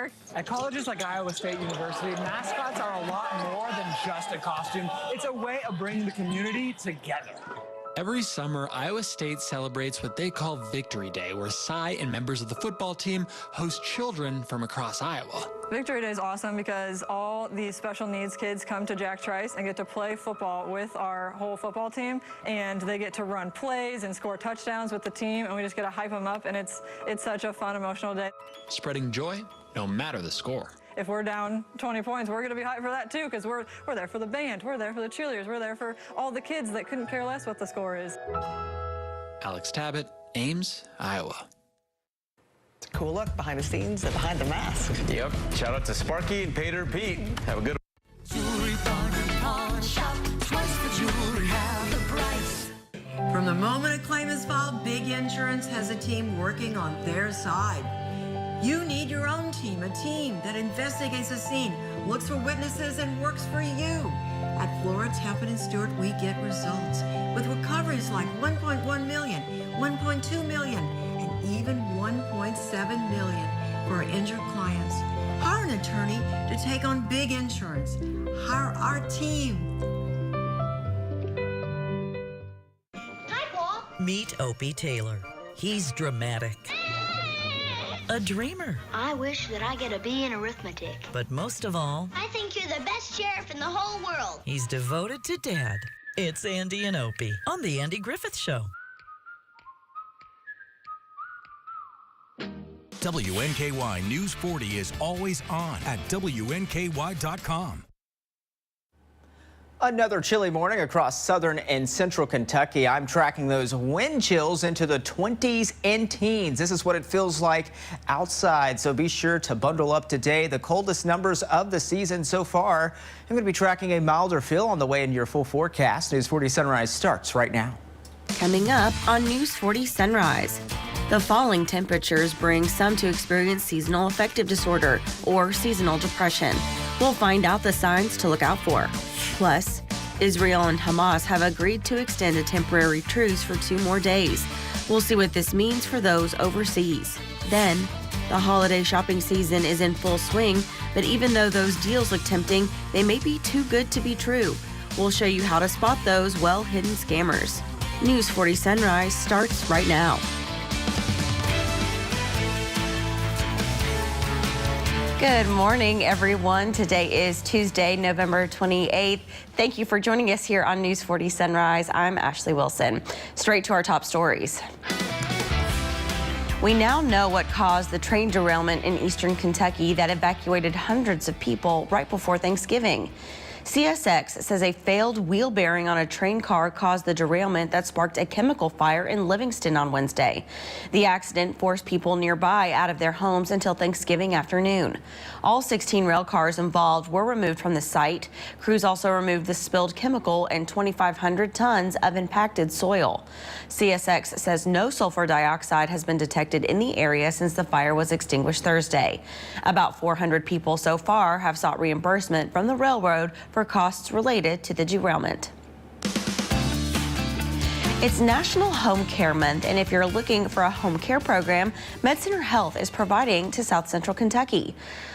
Mark. At colleges like Iowa State University, mascots are a lot more than just a costume. It's a way of bringing the community together. Every summer, Iowa State celebrates what they call Victory Day, where Cy and members of the football team host children from across Iowa. Victory Day is awesome because all these special needs kids come to Jack Trice and get to play football with our whole football team, and they get to run plays and score touchdowns with the team, and we just get to hype them up, and it's such a fun, emotional day. Spreading joy, no matter the score. If we're down 20 points, we're going to be hyped for that too, because we're there for the band, we're there for the cheerleaders, we're there for all the kids that couldn't care less what the score is. Alex Tabbitt, Ames, Iowa. It's a cool look behind the scenes and behind the mask. Yep. Shout out to Sparky and Pater Pete. Have a good From the moment a claim is filed, Big Insurance has a team working on their side. You need your own team, a team that investigates a scene, looks for witnesses, and works for you. At Flora, Tappan, and Stewart, we get results with recoveries like $1.1 million, $1.2 million, and even $1.7 million for our injured clients. Hire an attorney to take on Big Insurance. Hire our team. Hi, Paul. Meet Opie Taylor. He's dramatic. A dreamer. I wish that I get a B in arithmetic. But most of all, I think you're the best sheriff in the whole world. he's devoted to Dad. It's Andy and Opie on The Andy Griffith Show. WNKY News 40 is always on at WNKY.com. Another chilly morning across southern and central Kentucky. I'm tracking those wind chills into the 20s and teens. This is what it feels like outside, so be sure to bundle up today. The coldest numbers of the season so far. I'm going to be tracking a milder feel on the way into your full forecast. News 40 Sunrise starts right now. Coming up on News 40 Sunrise. The falling temperatures bring some to experience seasonal affective disorder or seasonal depression. We'll find out the signs to look out for. Plus, Israel and Hamas have agreed to extend a temporary truce for 2 more days. We'll see what this means for those overseas. Then, the holiday shopping season is in full swing, but even though those deals look tempting, they may be too good to be true. We'll show you how to spot those well-hidden scammers. News 40 Sunrise starts right now. Good morning, everyone. Today is Tuesday, November 28th. Thank you for joining us here on News 40 Sunrise. I'm Ashley Wilson. Straight to our top stories. We now know what caused the train derailment in eastern Kentucky that evacuated hundreds of people right before Thanksgiving. CSX says a failed wheel bearing on a train car caused the derailment that sparked a chemical fire in Livingston on Wednesday. The accident forced people nearby out of their homes until Thanksgiving afternoon. All 16 rail cars involved were removed from the site. Crews also removed the spilled chemical and 2,500 tons of impacted soil. CSX says no sulfur dioxide has been detected in the area since the fire was extinguished Thursday. About 400 people so far have sought reimbursement from the railroad for costs related to the derailment. It's National Home Care Month, and if you're looking for a home care program, MedCenter Health is providing to South Central Kentucky.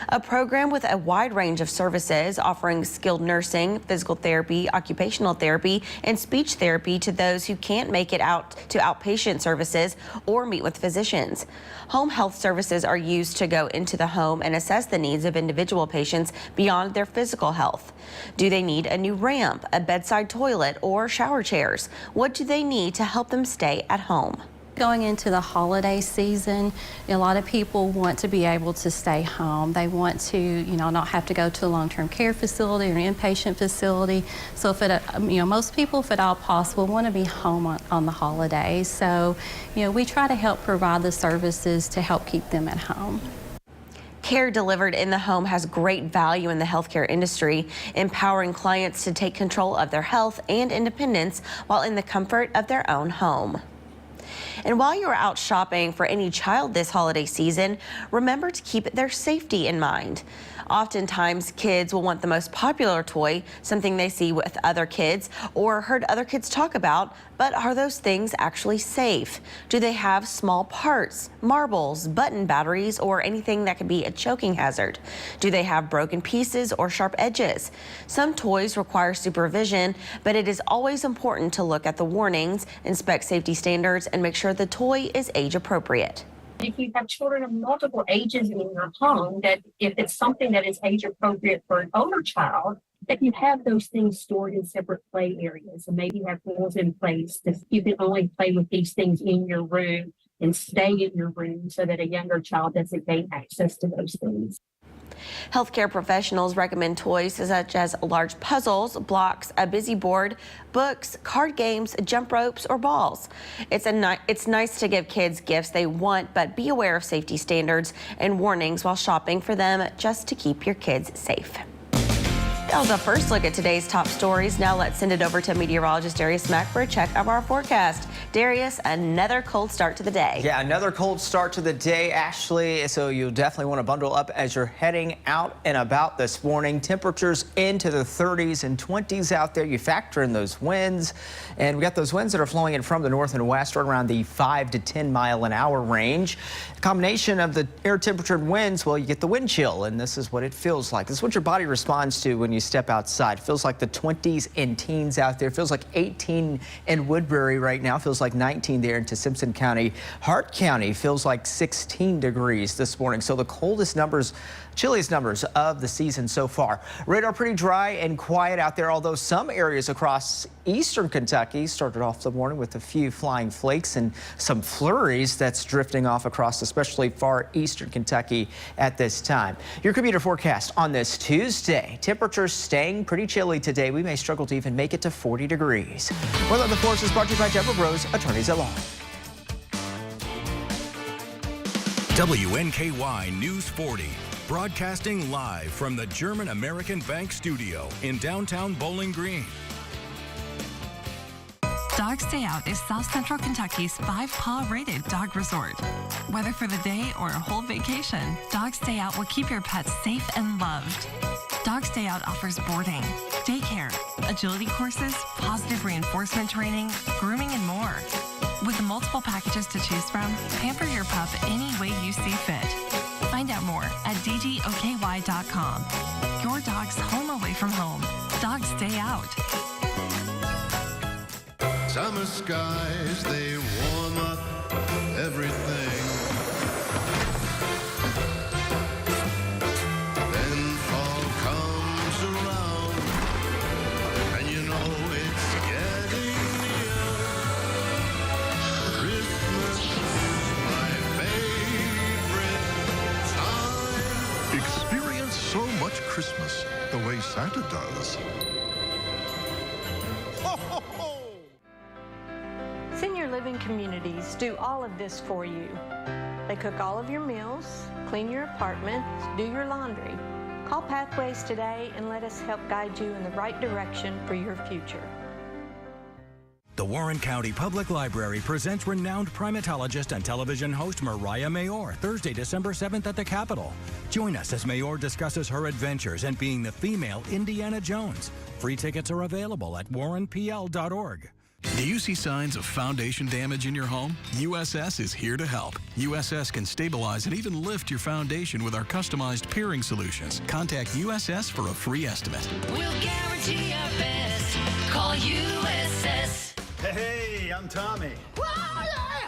A program with a wide range of services offering skilled nursing, physical therapy, occupational therapy, and speech therapy to those who can't make it out to outpatient services or meet with physicians. Home health services are used to go into the home and assess the needs of individual patients beyond their physical health. Do they need a new ramp, a bedside toilet, or shower chairs? What do they need to help them stay at home? Going into the holiday season, a lot of people want to be able to stay home. They want to, not have to go to a long-term care facility or an inpatient facility. So if it, most people, if at all possible, want to be home on the holidays. So, we try to help provide the services to help keep them at home. Care delivered in the home has great value in the healthcare industry, empowering clients to take control of their health and independence while in the comfort of their own home. And while you're out shopping for any child this holiday season, remember to keep their safety in mind. Oftentimes, kids will want the most popular toy, something they see with other kids or heard other kids talk about, but are those things actually safe? Do they have small parts, marbles, button batteries, or anything that could be a choking hazard? Do they have broken pieces or sharp edges? Some toys require supervision, but it is always important to look at the warnings, inspect safety standards, and make sure the toy is age appropriate. If you have children of multiple ages in your home, that if it's something that is age appropriate for an older child, that you have those things stored in separate play areas and maybe have rules in place that you can only play with these things in your room and stay in your room so that a younger child doesn't gain access to those things. Healthcare professionals recommend toys such as large puzzles, blocks, a busy board, books, card games, jump ropes, or balls. It's nice to give kids gifts they want, but be aware of safety standards and warnings while shopping for them, just to keep your kids safe. That was a first look at today's top stories. Now let's send it over to meteorologist Darius Mack for a check of our forecast. Darius, another cold start to the day. Yeah, another cold start to the day, Ashley. So you'll definitely want to bundle up as you're heading out and about this morning. Temperatures into the 30s and 20s out there. You factor in those winds, and we got those winds that are flowing in from the north and west right around the 5 to 10 mile an hour range. A combination of the air temperature and winds, well, you get the wind chill, and this is what it feels like. This is what your body responds to when you step outside. Feels like the 20s and teens out there. Feels like 18 in Woodbury right now. Feels like 19 there into Simpson County. Hart County feels like 16 degrees this morning. So the coldest numbers, chilliest numbers of the season so far. Radar pretty dry and quiet out there, although some areas across eastern Kentucky started off the morning with a few flying flakes and some flurries that's drifting off across especially far eastern Kentucky at this time. Your commuter forecast on this Tuesday. Temperatures staying pretty chilly today. We may struggle to even make it to 40 degrees. Weather on the Force is brought to you by Deborah Rose, attorneys at law. WNKY News 40. Broadcasting live from the German American Bank studio in downtown Bowling Green. Dog Stay Out is South Central Kentucky's 5-paw rated dog resort. Whether for the day or a whole vacation, Dog Stay Out will keep your pets safe and loved. Dog Stay Out offers boarding, daycare, agility courses, positive reinforcement training, grooming, and more. With multiple packages to choose from, pamper your pup any way you see fit. Find out more at dgoky.com. Your dog's home away from home. Dogs Stay Out. Summer skies, they warm up everything. Then fall comes around, and you know it's getting near. Christmas, my favorite time. Experience so much Christmas the way Santa does. Senior living communities do all of this for you. They cook all of your meals, clean your apartment, do your laundry. Call Pathways today and let us help guide you in the right direction for your future. The Warren County Public Library presents renowned primatologist and television host Mariah Mayor Thursday, December 7th at the Capitol. Join us as Mayor discusses her adventures in being the female Indiana Jones. Free tickets are available at warrenpl.org. Do you see signs of foundation damage in your home? USS is here to help. USS can stabilize and even lift your foundation with our customized piering solutions. Contact USS for a free estimate. We'll guarantee our best. Call USS. Hey, I'm Tommy.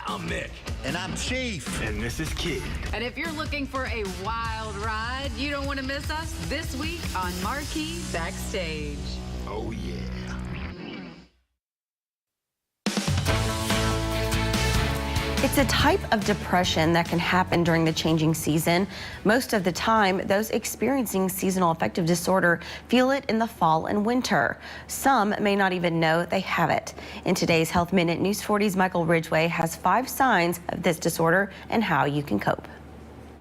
I'm Nick. And I'm Chief. And this is Kid. And if you're looking for a wild ride, you don't want to miss us this week on Marquee Backstage. Oh, yeah. It's a type of depression that can happen during the changing season. Most of the time, those experiencing seasonal affective disorder feel it in the fall and winter. Some may not even know they have it. In today's Health Minute, News 40's Michael Ridgway has 5 signs of this disorder and how you can cope.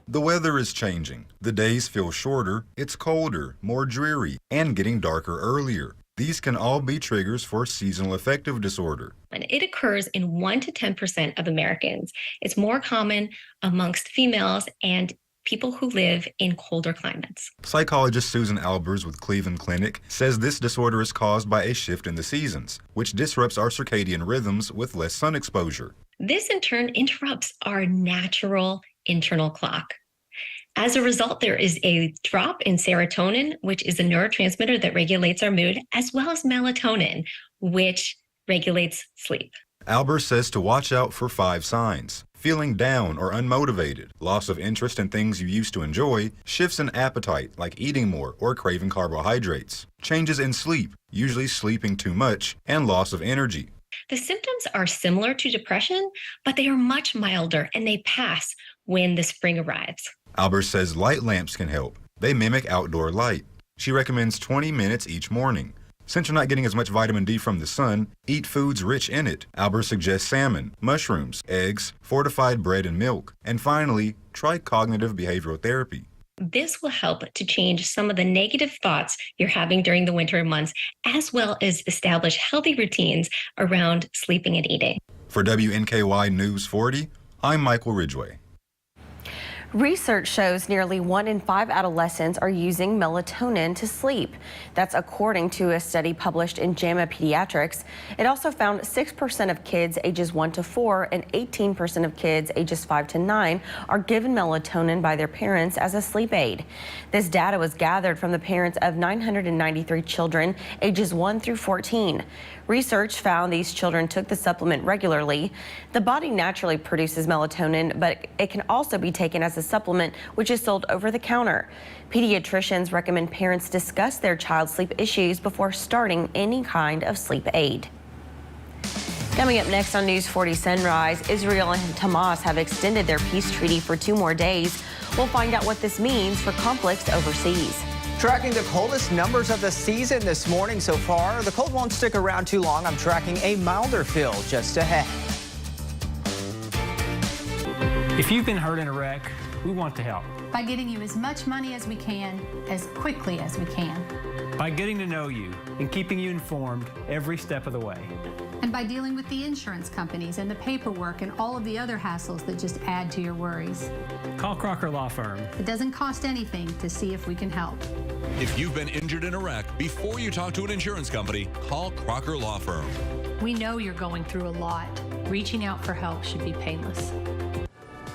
The weather is changing. The days feel shorter, it's colder, more dreary, and getting darker earlier. These can all be triggers for seasonal affective disorder. And it occurs in 1 to 10% of Americans. It's more common amongst females and people who live in colder climates. Psychologist Susan Albers with Cleveland Clinic says this disorder is caused by a shift in the seasons, which disrupts our circadian rhythms with less sun exposure. This in turn interrupts our natural internal clock. As a result, there is a drop in serotonin, which is a neurotransmitter that regulates our mood, as well as melatonin, which regulates sleep. Albers says to watch out for 5 signs: feeling down or unmotivated, loss of interest in things you used to enjoy, shifts in appetite like eating more or craving carbohydrates, changes in sleep, usually sleeping too much, and loss of energy. The symptoms are similar to depression, but they are much milder and they pass when the spring arrives. Albers says light lamps can help. They mimic outdoor light. She recommends 20 minutes each morning. Since you're not getting as much vitamin D from the sun, eat foods rich in it. Albers suggests salmon, mushrooms, eggs, fortified bread and milk. And finally, try cognitive behavioral therapy. This will help to change some of the negative thoughts you're having during the winter months, as well as establish healthy routines around sleeping and eating. For WNKY News 40, I'm Michael Ridgway. Research shows nearly 1 in 5 adolescents are using melatonin to sleep. That's according to a study published in JAMA Pediatrics. It also found 6% of kids ages 1 to 4 and 18% of kids ages 5 to 9 are given melatonin by their parents as a sleep aid. This data was gathered from the parents of 993 children ages 1 through 14. Research found these children took the supplement regularly. The body naturally produces melatonin, but it can also be taken as a supplement, which is sold over the counter. Pediatricians recommend parents discuss their child's sleep issues before starting any kind of sleep aid. Coming up next on News 40 Sunrise, Israel and Hamas have extended their peace treaty for 2 more days. We'll find out what this means for conflicts overseas. Tracking the coldest numbers of the season this morning so far. The cold won't stick around too long. I'm tracking a milder feel just ahead. If you've been hurt in a wreck, we want to help. By getting you as much money as we can, as quickly as we can. By getting to know you and keeping you informed every step of the way. And by dealing with the insurance companies and the paperwork and all of the other hassles that just add to your worries. Call Crocker Law Firm. It doesn't cost anything to see if we can help. If you've been injured in a wreck, before you talk to an insurance company, call Crocker Law Firm. We know you're going through a lot. Reaching out for help should be painless.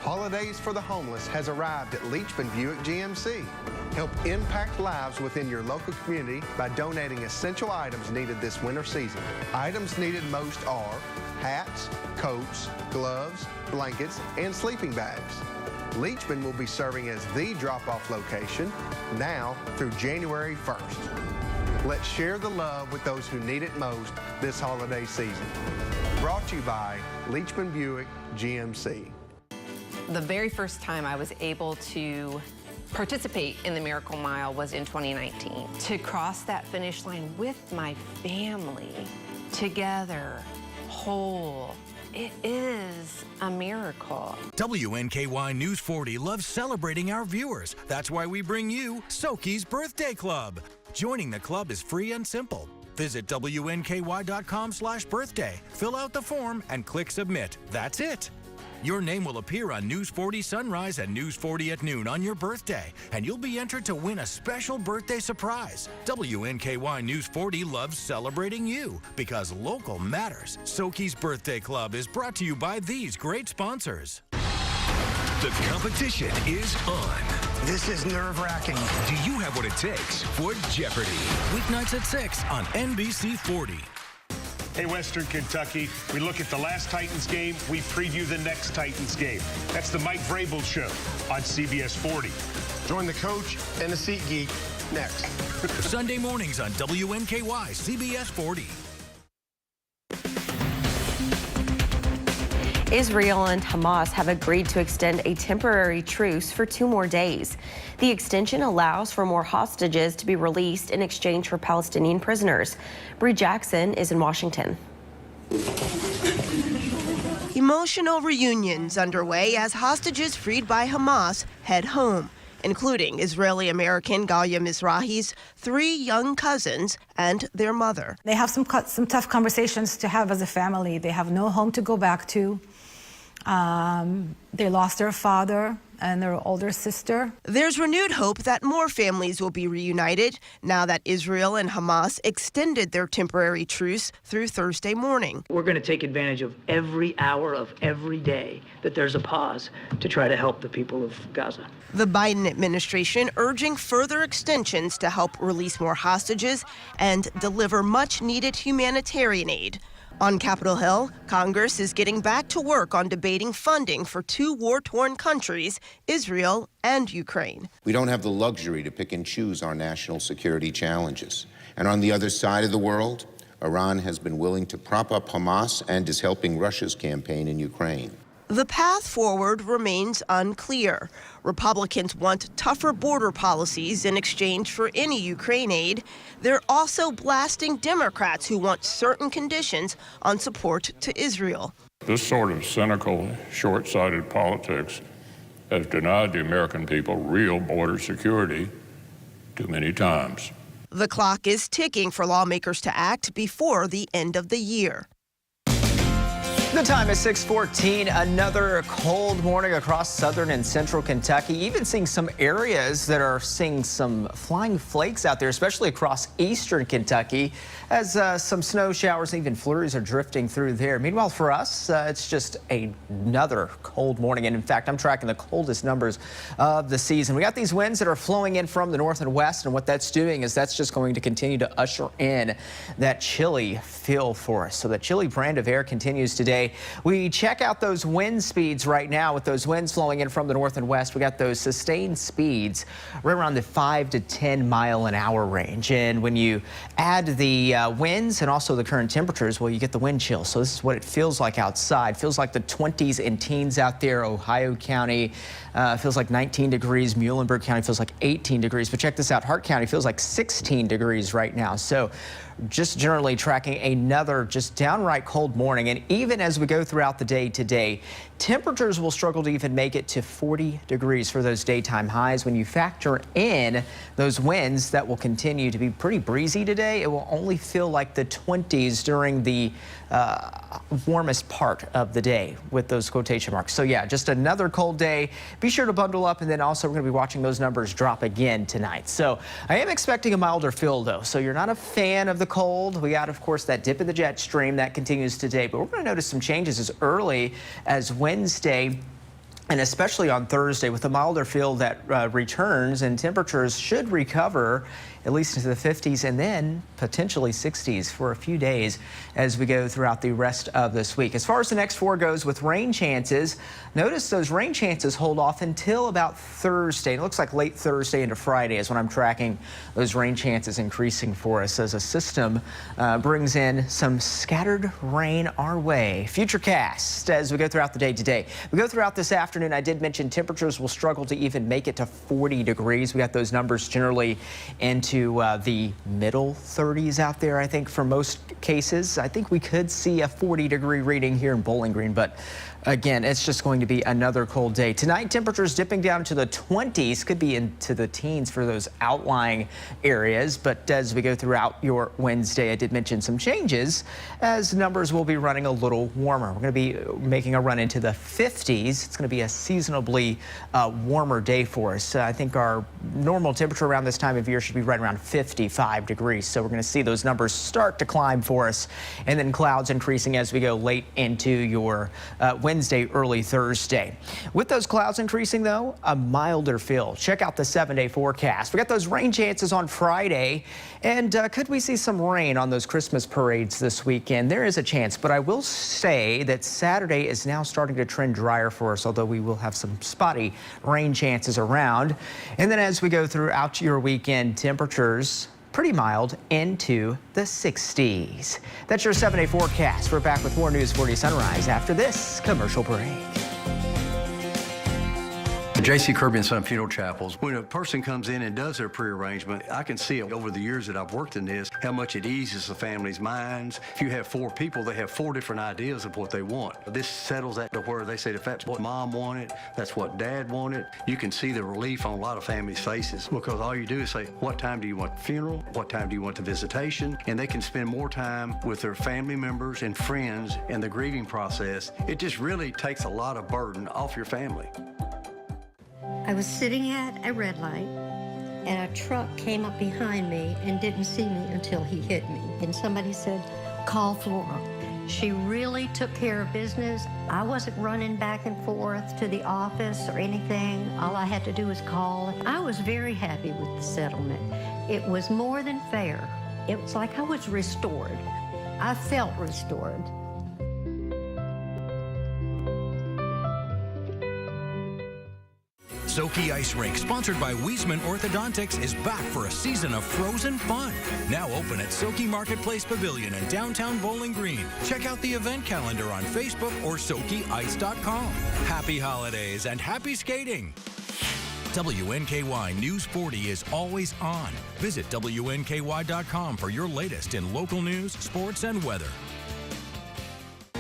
Holidays for the Homeless has arrived at Leachman Buick GMC. Help impact lives within your local community by donating essential items needed this winter season. Items needed most are hats, coats, gloves, blankets, and sleeping bags. Leachman will be serving as the drop-off location now through January 1st. Let's share the love with those who need it most this holiday season. Brought to you by Leachman Buick GMC. The very first time I was able to participate in the Miracle Mile was in 2019. To cross that finish line with my family, together, whole, it is a miracle. WNKY News 40 loves celebrating our viewers. That's why we bring you Soki's Birthday Club. Joining the club is free and simple. Visit WNKY.com/birthday, fill out the form, and click submit. That's it. Your name will appear on News 40 Sunrise and News 40 at noon on your birthday, and you'll be entered to win a special birthday surprise. WNKY News 40 loves celebrating you because local matters. Soki's Birthday Club is brought to you by these great sponsors. The competition is on. This is nerve-wracking. Do you have what it takes for Jeopardy? Weeknights at 6 on NBC 40. Hey, Western Kentucky, we look at the last Titans game, we preview the next Titans game. That's the Mike Vrabel Show on CBS 40. Join the coach and the seat geek next. Sunday mornings on WNKY, CBS 40. Israel and Hamas have agreed to extend a temporary truce for 2 more days. The extension allows for more hostages to be released in exchange for Palestinian prisoners. Bree Jackson is in Washington. Emotional reunions underway as hostages freed by Hamas head home. including Israeli-American Galia Mizrahi's 3 young cousins and their mother. They have some tough conversations to have as a family. They have no home to go back to. They lost their father and their older sister. There's renewed hope that more families will be reunited now that Israel and Hamas extended their temporary truce through Thursday morning. We're going to take advantage of every hour of every day that there's a pause to try to help the people of Gaza. The Biden administration urging further extensions to help release more hostages and deliver much-needed humanitarian aid. On Capitol Hill, Congress is getting back to work on debating funding for 2 war-torn countries, Israel and Ukraine. We don't have the luxury to pick and choose our national security challenges. And on the other side of the world, Iran has been willing to prop up Hamas and is helping Russia's campaign in Ukraine. The path forward remains unclear. Republicans want tougher border policies in exchange for any Ukraine aid. They're also blasting Democrats who want certain conditions on support to Israel. This sort of cynical, short-sighted politics has denied the American people real border security too many times. The clock is ticking for lawmakers to act before the end of the year. The time is 6:14. Another cold morning across southern and central Kentucky. Even seeing some areas that are seeing some flying flakes out there, especially across eastern Kentucky, as some snow showers and even flurries are drifting through there. Meanwhile, for us, it's just another cold morning. And in fact, I'm tracking the coldest numbers of the season. We got these winds that are flowing in from the north and west. And what that's doing is that's just going to continue to usher in that chilly feel for us. So that chilly brand of air continues today. We check out those wind speeds right now. With those winds flowing in from the north and west, we got those sustained speeds right around the 5 to 10 mile an hour range. And when you add the winds and also the current temperatures, well, you get the wind chill. So this is what it feels like outside. Feels like the 20s and teens out there. Ohio County feels like 19 degrees. Muhlenberg County feels like 18 degrees. But check this out. Hart County feels like 16 degrees right now. So just generally tracking another just downright cold morning. And even as we go throughout the day today, temperatures will struggle to even make it to 40 degrees for those daytime highs. When you factor in those winds that will continue to be pretty breezy today, it will only feel like the 20s during the warmest part of the day with those quotation marks. So yeah, just another cold day. Be sure to bundle up, and then also we're going to be watching those numbers drop again tonight. So I am expecting a milder feel though. So you're not a fan of the cold. We got, of course, that dip in the jet stream that continues today, but we're going to notice some changes as early as Wednesday. And especially on Thursday with the milder feel that returns, and temperatures should recover at least into the 50s and then potentially 60s for a few days as we go throughout the rest of this week. As far as the next 4 goes with rain chances, notice those rain chances hold off until about Thursday. It looks like late Thursday into Friday is when I'm tracking those rain chances increasing for us as a system brings in some scattered rain our way. Futurecast as we go throughout the day today. We go throughout this afternoon. I did mention temperatures will struggle to even make it to 40 degrees. We got those numbers generally into the middle 30s out there, I think, for most cases. I think we could see a 40-degree reading here in Bowling Green, but again, it's just going to be another cold day. Tonight, temperatures dipping down to the 20s, could be into the teens for those outlying areas. But as we go throughout your Wednesday, I did mention some changes as numbers will be running a little warmer. We're going to be making a run into the 50s. It's going to be a seasonably warmer day for us. I think our normal temperature around this time of year should be right around 55 degrees. So we're going to see those numbers start to climb for us, and then clouds increasing as we go late into your Wednesday, early Thursday. With those clouds increasing, though, a milder feel. Check out the 7-day forecast. We got those rain chances on Friday, and could we see some rain on those Christmas parades this weekend? There is a chance, but I will say that Saturday is now starting to trend drier for us, although we will have some spotty rain chances around. And then as we go throughout your weekend, temperatures pretty mild into the 60s. That's your 7-day forecast. We're back with more News 40 Sunrise after this commercial break. J.C. Kirby and Son Funeral Chapels. When a person comes in and does their pre-arrangement, I can see over the years that I've worked in this, how much it eases the family's minds. If you have 4 people, they have 4 different ideas of what they want. This settles that to where they say if that's what mom wanted, that's what dad wanted. You can see the relief on a lot of families' faces because all you do is say, what time do you want the funeral? What time do you want the visitation? And they can spend more time with their family members and friends in the grieving process. It just really takes a lot of burden off your family. I was sitting at a red light, and a truck came up behind me and didn't see me until he hit me. And somebody said, call Flora. She really took care of business. I wasn't running back and forth to the office or anything. All I had to do was call. I was very happy with the settlement. It was more than fair. It was like I was restored. I felt restored. Soki Ice Rink, sponsored by Wiesman Orthodontics, is back for a season of frozen fun. Now open at Soki Marketplace Pavilion in downtown Bowling Green. Check out the event calendar on Facebook or SokiIce.com. Happy holidays and happy skating. WNKY News 40 is always on. Visit WNKY.com for your latest in local news, sports, and weather.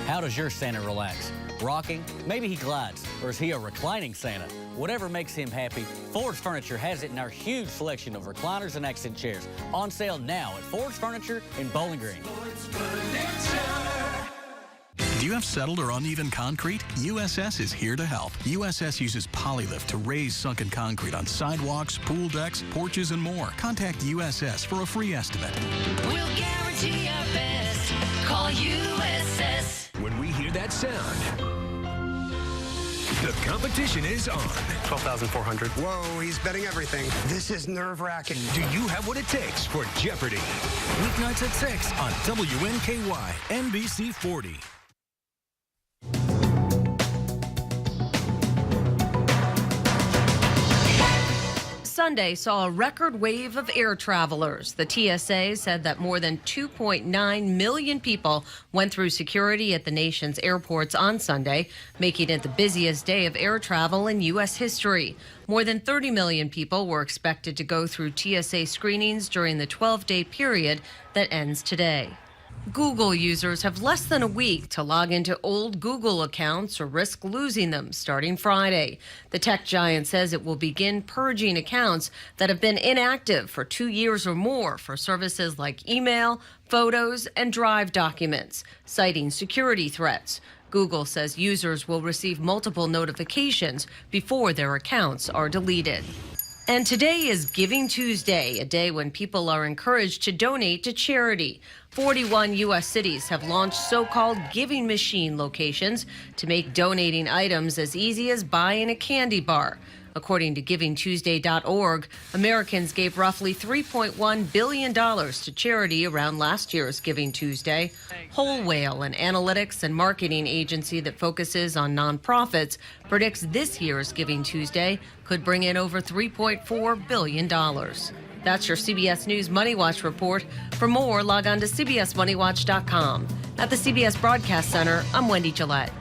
How does your Santa relax? Rocking? Maybe he glides. Or is he a reclining Santa? Whatever makes him happy, Ford's Furniture has it in our huge selection of recliners and accent chairs. On sale now at Ford's Furniture in Bowling Green. Do you have settled or uneven concrete? USS is here to help. USS uses Polylift to raise sunken concrete on sidewalks, pool decks, porches, and more. Contact USS for a free estimate. We'll guarantee our best. Call USS. When we hear that sound, the competition is on. 12,400. Whoa, he's betting everything. This is nerve-wracking. Do you have what it takes for Jeopardy? Weeknights at 6 on WNKY, NBC 40. Sunday saw a record wave of air travelers. The TSA said that more than 2.9 million people went through security at the nation's airports on Sunday, making it the busiest day of air travel in U.S. history. More than 30 million people were expected to go through TSA screenings during the 12-day period that ends today. Google users have less than a week to log into old Google accounts or risk losing them starting Friday. The tech giant says it will begin purging accounts that have been inactive for 2 years or more for services like email, photos, and Drive documents, citing security threats. Google says users will receive multiple notifications before their accounts are deleted. And today is Giving Tuesday, a day when people are encouraged to donate to charity. 41 U.S. cities have launched so-called giving machine locations to make donating items as easy as buying a candy bar. According to GivingTuesday.org, Americans gave roughly $3.1 billion to charity around last year's Giving Tuesday. Whole Whale, an analytics and marketing agency that focuses on nonprofits, predicts this year's Giving Tuesday could bring in over $3.4 billion. That's your CBS News Money Watch report. For more, log on to CBSMoneyWatch.com. At the CBS Broadcast Center, I'm Wendy Gillette.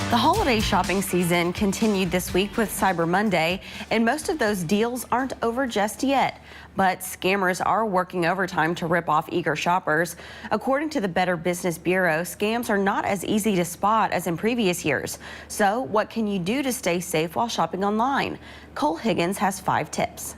The holiday shopping season continued this week with Cyber Monday, and most of those deals aren't over just yet. But scammers are working overtime to rip off eager shoppers. According to the Better Business Bureau, scams are not as easy to spot as in previous years. So what can you do to stay safe while shopping online? Cole Higgins has 5 tips.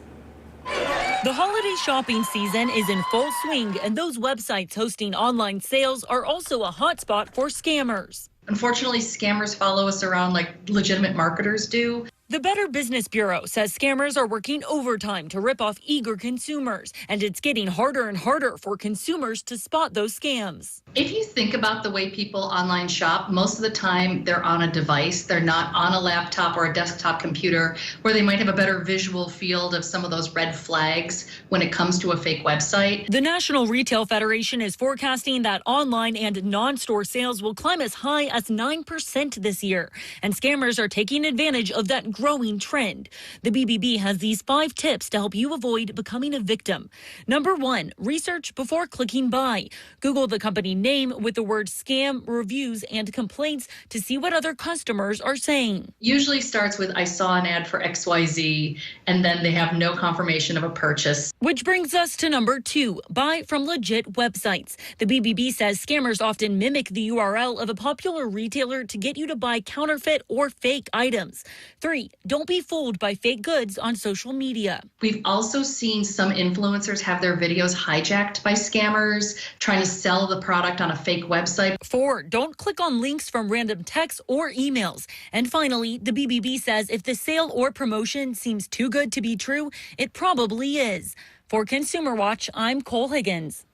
The holiday shopping season is in full swing, and those websites hosting online sales are also a hotspot for scammers. Unfortunately, scammers follow us around like legitimate marketers do. The Better Business Bureau says scammers are working overtime to rip off eager consumers, and it's getting harder and harder for consumers to spot those scams. If you think about the way people online shop, most of the time they're on a device. They're not on a laptop or a desktop computer where they might have a better visual field of some of those red flags when it comes to a fake website. The National Retail Federation is forecasting that online and non-store sales will climb as high as 9% this year, and scammers are taking advantage of that growing trend. The BBB has these 5 tips to help you avoid becoming a victim. Number 1, research before clicking buy. Google the company name with the word scam, reviews, and complaints to see what other customers are saying. Usually starts with, I saw an ad for XYZ, and then they have no confirmation of a purchase. Which brings us to number 2, buy from legit websites. The BBB says scammers often mimic the URL of a popular retailer to get you to buy counterfeit or fake items. 3, don't be fooled by fake goods on social media. We've also seen some influencers have their videos hijacked by scammers trying to sell the product on a fake website. 4, don't click on links from random texts or emails. And finally, the BBB says if the sale or promotion seems too good to be true, it probably is. For Consumer Watch, I'm Cole Higgins.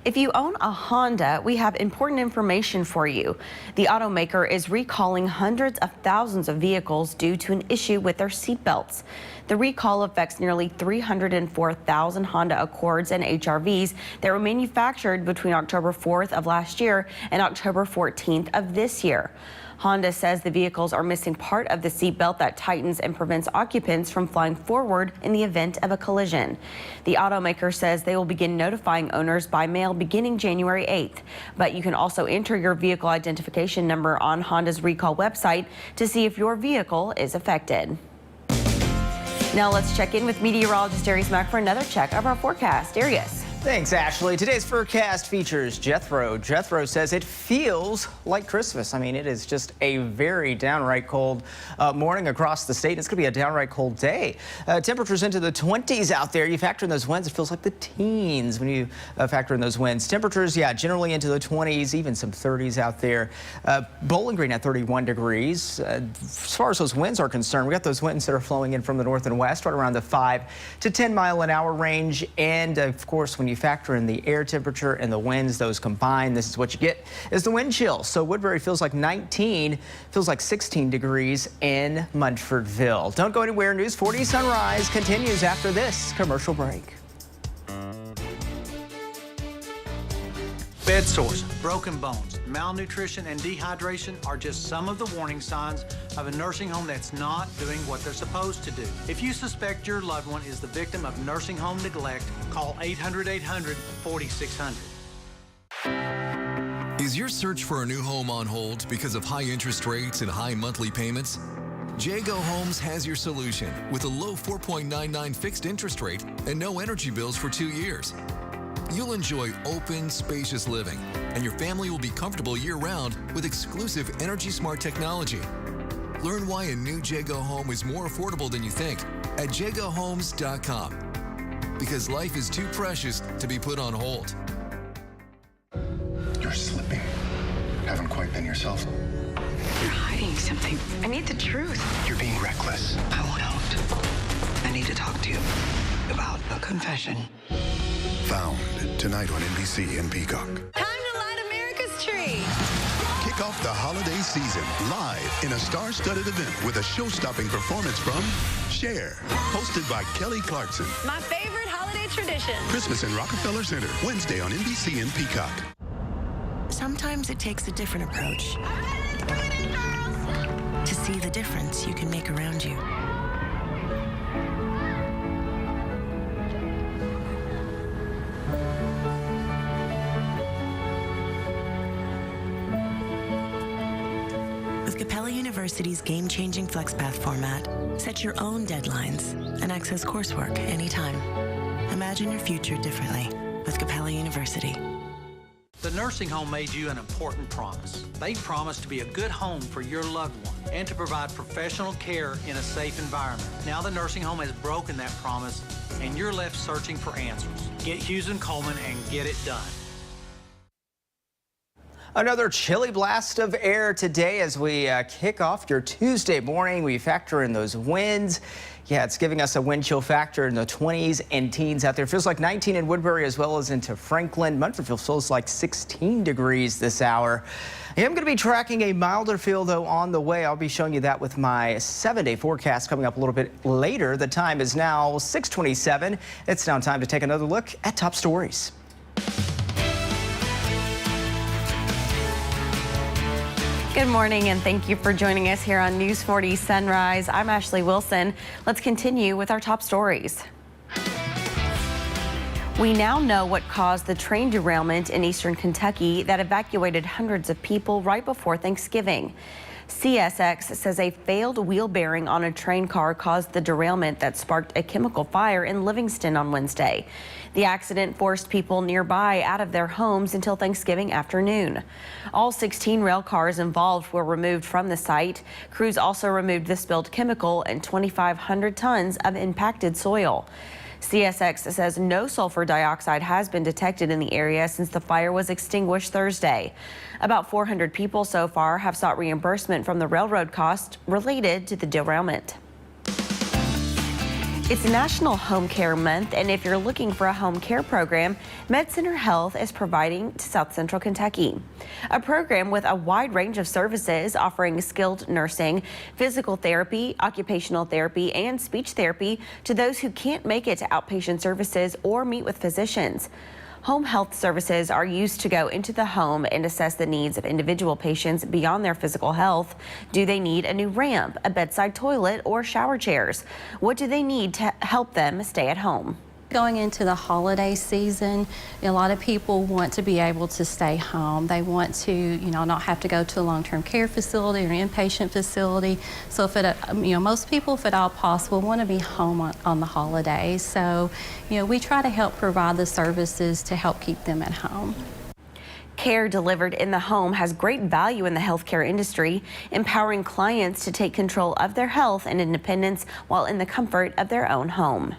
If you own a Honda, we have important information for you. The automaker is recalling hundreds of thousands of vehicles due to an issue with their seatbelts. The recall affects nearly 304,000 Honda Accords and HRVs that were manufactured between October 4th of last year and October 14th of this year. Honda says the vehicles are missing part of the seatbelt that tightens and prevents occupants from flying forward in the event of a collision. The automaker says they will begin notifying owners by mail beginning January 8th. But you can also enter your vehicle identification number on Honda's recall website to see if your vehicle is affected. Now let's check in with meteorologist Darius Mack for another check of our forecast. Darius. Thanks, Ashley. Today's forecast features Jethro. Jethro says it feels like Christmas. I mean, it is just a very downright cold morning across the state. It's going to be a downright cold day. Temperatures into the 20s out there. You factor in those winds, it feels like the teens when you factor in those winds. Temperatures, yeah, generally into the 20s, even some 30s out there. Bowling Green at 31 degrees. As far as those winds are concerned, we got those winds that are flowing in from the north and west, right around the 5 to 10 mile an hour range. And of course, when you factor in the air temperature and the winds, those combined, this is what you get is the wind chill. So Woodbury feels like 19, feels like 16 degrees in Munfordville. Don't go anywhere. News 40 Sunrise continues after this commercial break. Bed sores, broken bones, malnutrition, and dehydration are just some of the warning signs of a nursing home that's not doing what they're supposed to do. If you suspect your loved one is the victim of nursing home neglect, call 800-800-4600. Is your search for a new home on hold because of high interest rates and high monthly payments? Jago Homes has your solution with a low 4.99 fixed interest rate and no energy bills for 2 years. You'll enjoy open, spacious living, and your family will be comfortable year-round with exclusive energy-smart technology. Learn why a new Jago home is more affordable than you think at jagohomes.com. Because life is too precious to be put on hold. You're slipping. Haven't quite been yourself. You're hiding something. I need the truth. You're being reckless. I won't. I need to talk to you about a confession. Found tonight on NBC and Peacock. Time to light America's tree. Kick off the holiday season live in a star-studded event with a show-stopping performance from Cher, hosted by Kelly Clarkson. My favorite holiday tradition. Christmas in Rockefeller Center, Wednesday on NBC and Peacock. Sometimes it takes a different approach to see the difference you can make around you. With Capella University's game-changing FlexPath format, set your own deadlines and access coursework anytime. Imagine your future differently with Capella University. The nursing home made you an important promise. They promised to be a good home for your loved one and to provide professional care in a safe environment. Now the nursing home has broken that promise and you're left searching for answers. Get Hughes and Coleman and get it done. Another chilly blast of air today as we kick off your Tuesday morning. We factor in those winds. Yeah, it's giving us a wind chill factor in the 20s and teens out there. Feels like 19 in Woodbury as well as into Franklin. Munfordville feels like 16 degrees this hour. I am going to be tracking a milder feel, though, on the way. I'll be showing you that with my 7-day forecast coming up a little bit later. The time is now 6:27. It's now time to take another look at top stories. Good morning and thank you for joining us here on News 40 Sunrise. I'm Ashley Wilson. Let's continue with our top stories. We now know what caused the train derailment in eastern Kentucky that evacuated hundreds of people right before Thanksgiving. CSX says a failed wheel bearing on a train car caused the derailment that sparked a chemical fire in Livingston on Wednesday. The accident forced people nearby out of their homes until Thanksgiving afternoon. All 16 rail cars involved were removed from the site. Crews also removed the spilled chemical and 2,500 tons of impacted soil. CSX says no sulfur dioxide has been detected in the area since the fire was extinguished Thursday. About 400 people so far have sought reimbursement from the railroad costs related to the derailment. It's National Home Care Month, and if you're looking for a home care program, MedCenter Health is providing to South Central Kentucky. A program with a wide range of services offering skilled nursing, physical therapy, occupational therapy, and speech therapy to those who can't make it to outpatient services or meet with physicians. Home health services are used to go into the home and assess the needs of individual patients beyond their physical health. Do they need a new ramp, a bedside toilet, or shower chairs? What do they need to help them stay at home? Going into the holiday season, a lot of people want to be able to stay home. They want to, not have to go to a long-term care facility or an inpatient facility. So if it, most people, if at all possible, want to be home on the holidays. So, we try to help provide the services to help keep them at home. Care delivered in the home has great value in the healthcare industry, empowering clients to take control of their health and independence while in the comfort of their own home.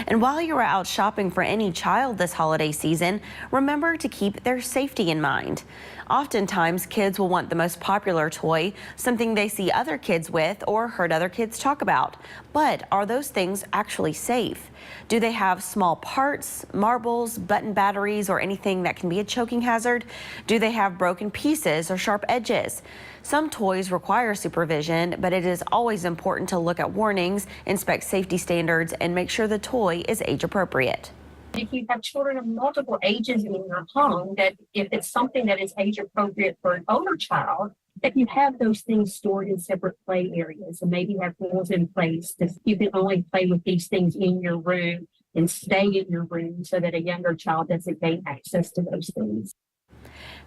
And while you're out shopping for any child this holiday season, remember to keep their safety in mind. Oftentimes, kids will want the most popular toy, something they see other kids with or heard other kids talk about. But are those things actually safe? Do they have small parts, marbles, button batteries, or anything that can be a choking hazard? Do they have broken pieces or sharp edges? Some toys require supervision, but it is always important to look at warnings, inspect safety standards, and make sure the toy is age appropriate. If you have children of multiple ages in your home, that if it's something that is age appropriate for an older child, that you have those things stored in separate play areas and maybe have rules in place that you can only play with these things in your room and stay in your room so that a younger child doesn't gain access to those things.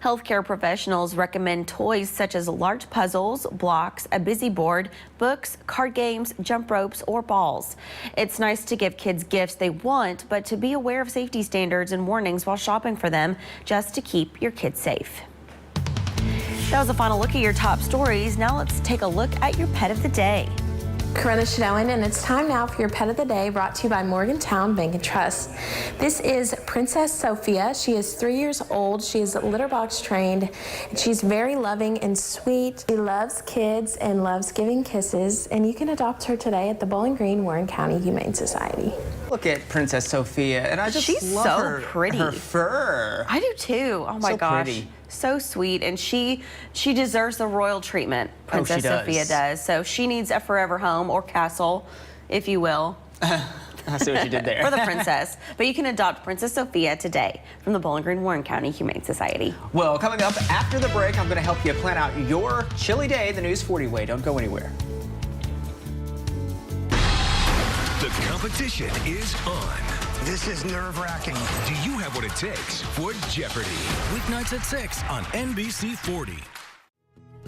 Healthcare professionals recommend toys such as large puzzles, blocks, a busy board, books, card games, jump ropes, or balls. It's nice to give kids gifts they want, but to be aware of safety standards and warnings while shopping for them, just to keep your kids safe. That was a final look at your top stories. Now let's take a look at your pet of the day. Corinna Shanoan, and it's time now for your pet of the day, brought to you by Morgantown Bank and Trust. This is Princess Sophia. She is 3 years old. She is litter box trained. She's very loving and sweet. She loves kids and loves giving kisses, and you can adopt her today at the Bowling Green Warren County Humane Society. Look at Princess Sophia, and I just She's love so her, pretty. her fur. I do too. Oh my So gosh. pretty. So sweet, and she deserves the royal treatment. Princess Sophia does. So she needs a forever home or castle, if you will. I see what you did there. For the princess. But you can adopt Princess Sophia today from the Bowling Green Warren County Humane Society. Well, coming up after the break, I'm going to help you plan out your chilly day the News 40 way. Don't go anywhere. The competition is on. This is nerve-wracking. Do you have what it takes for Jeopardy? Weeknights at 6 on NBC 40.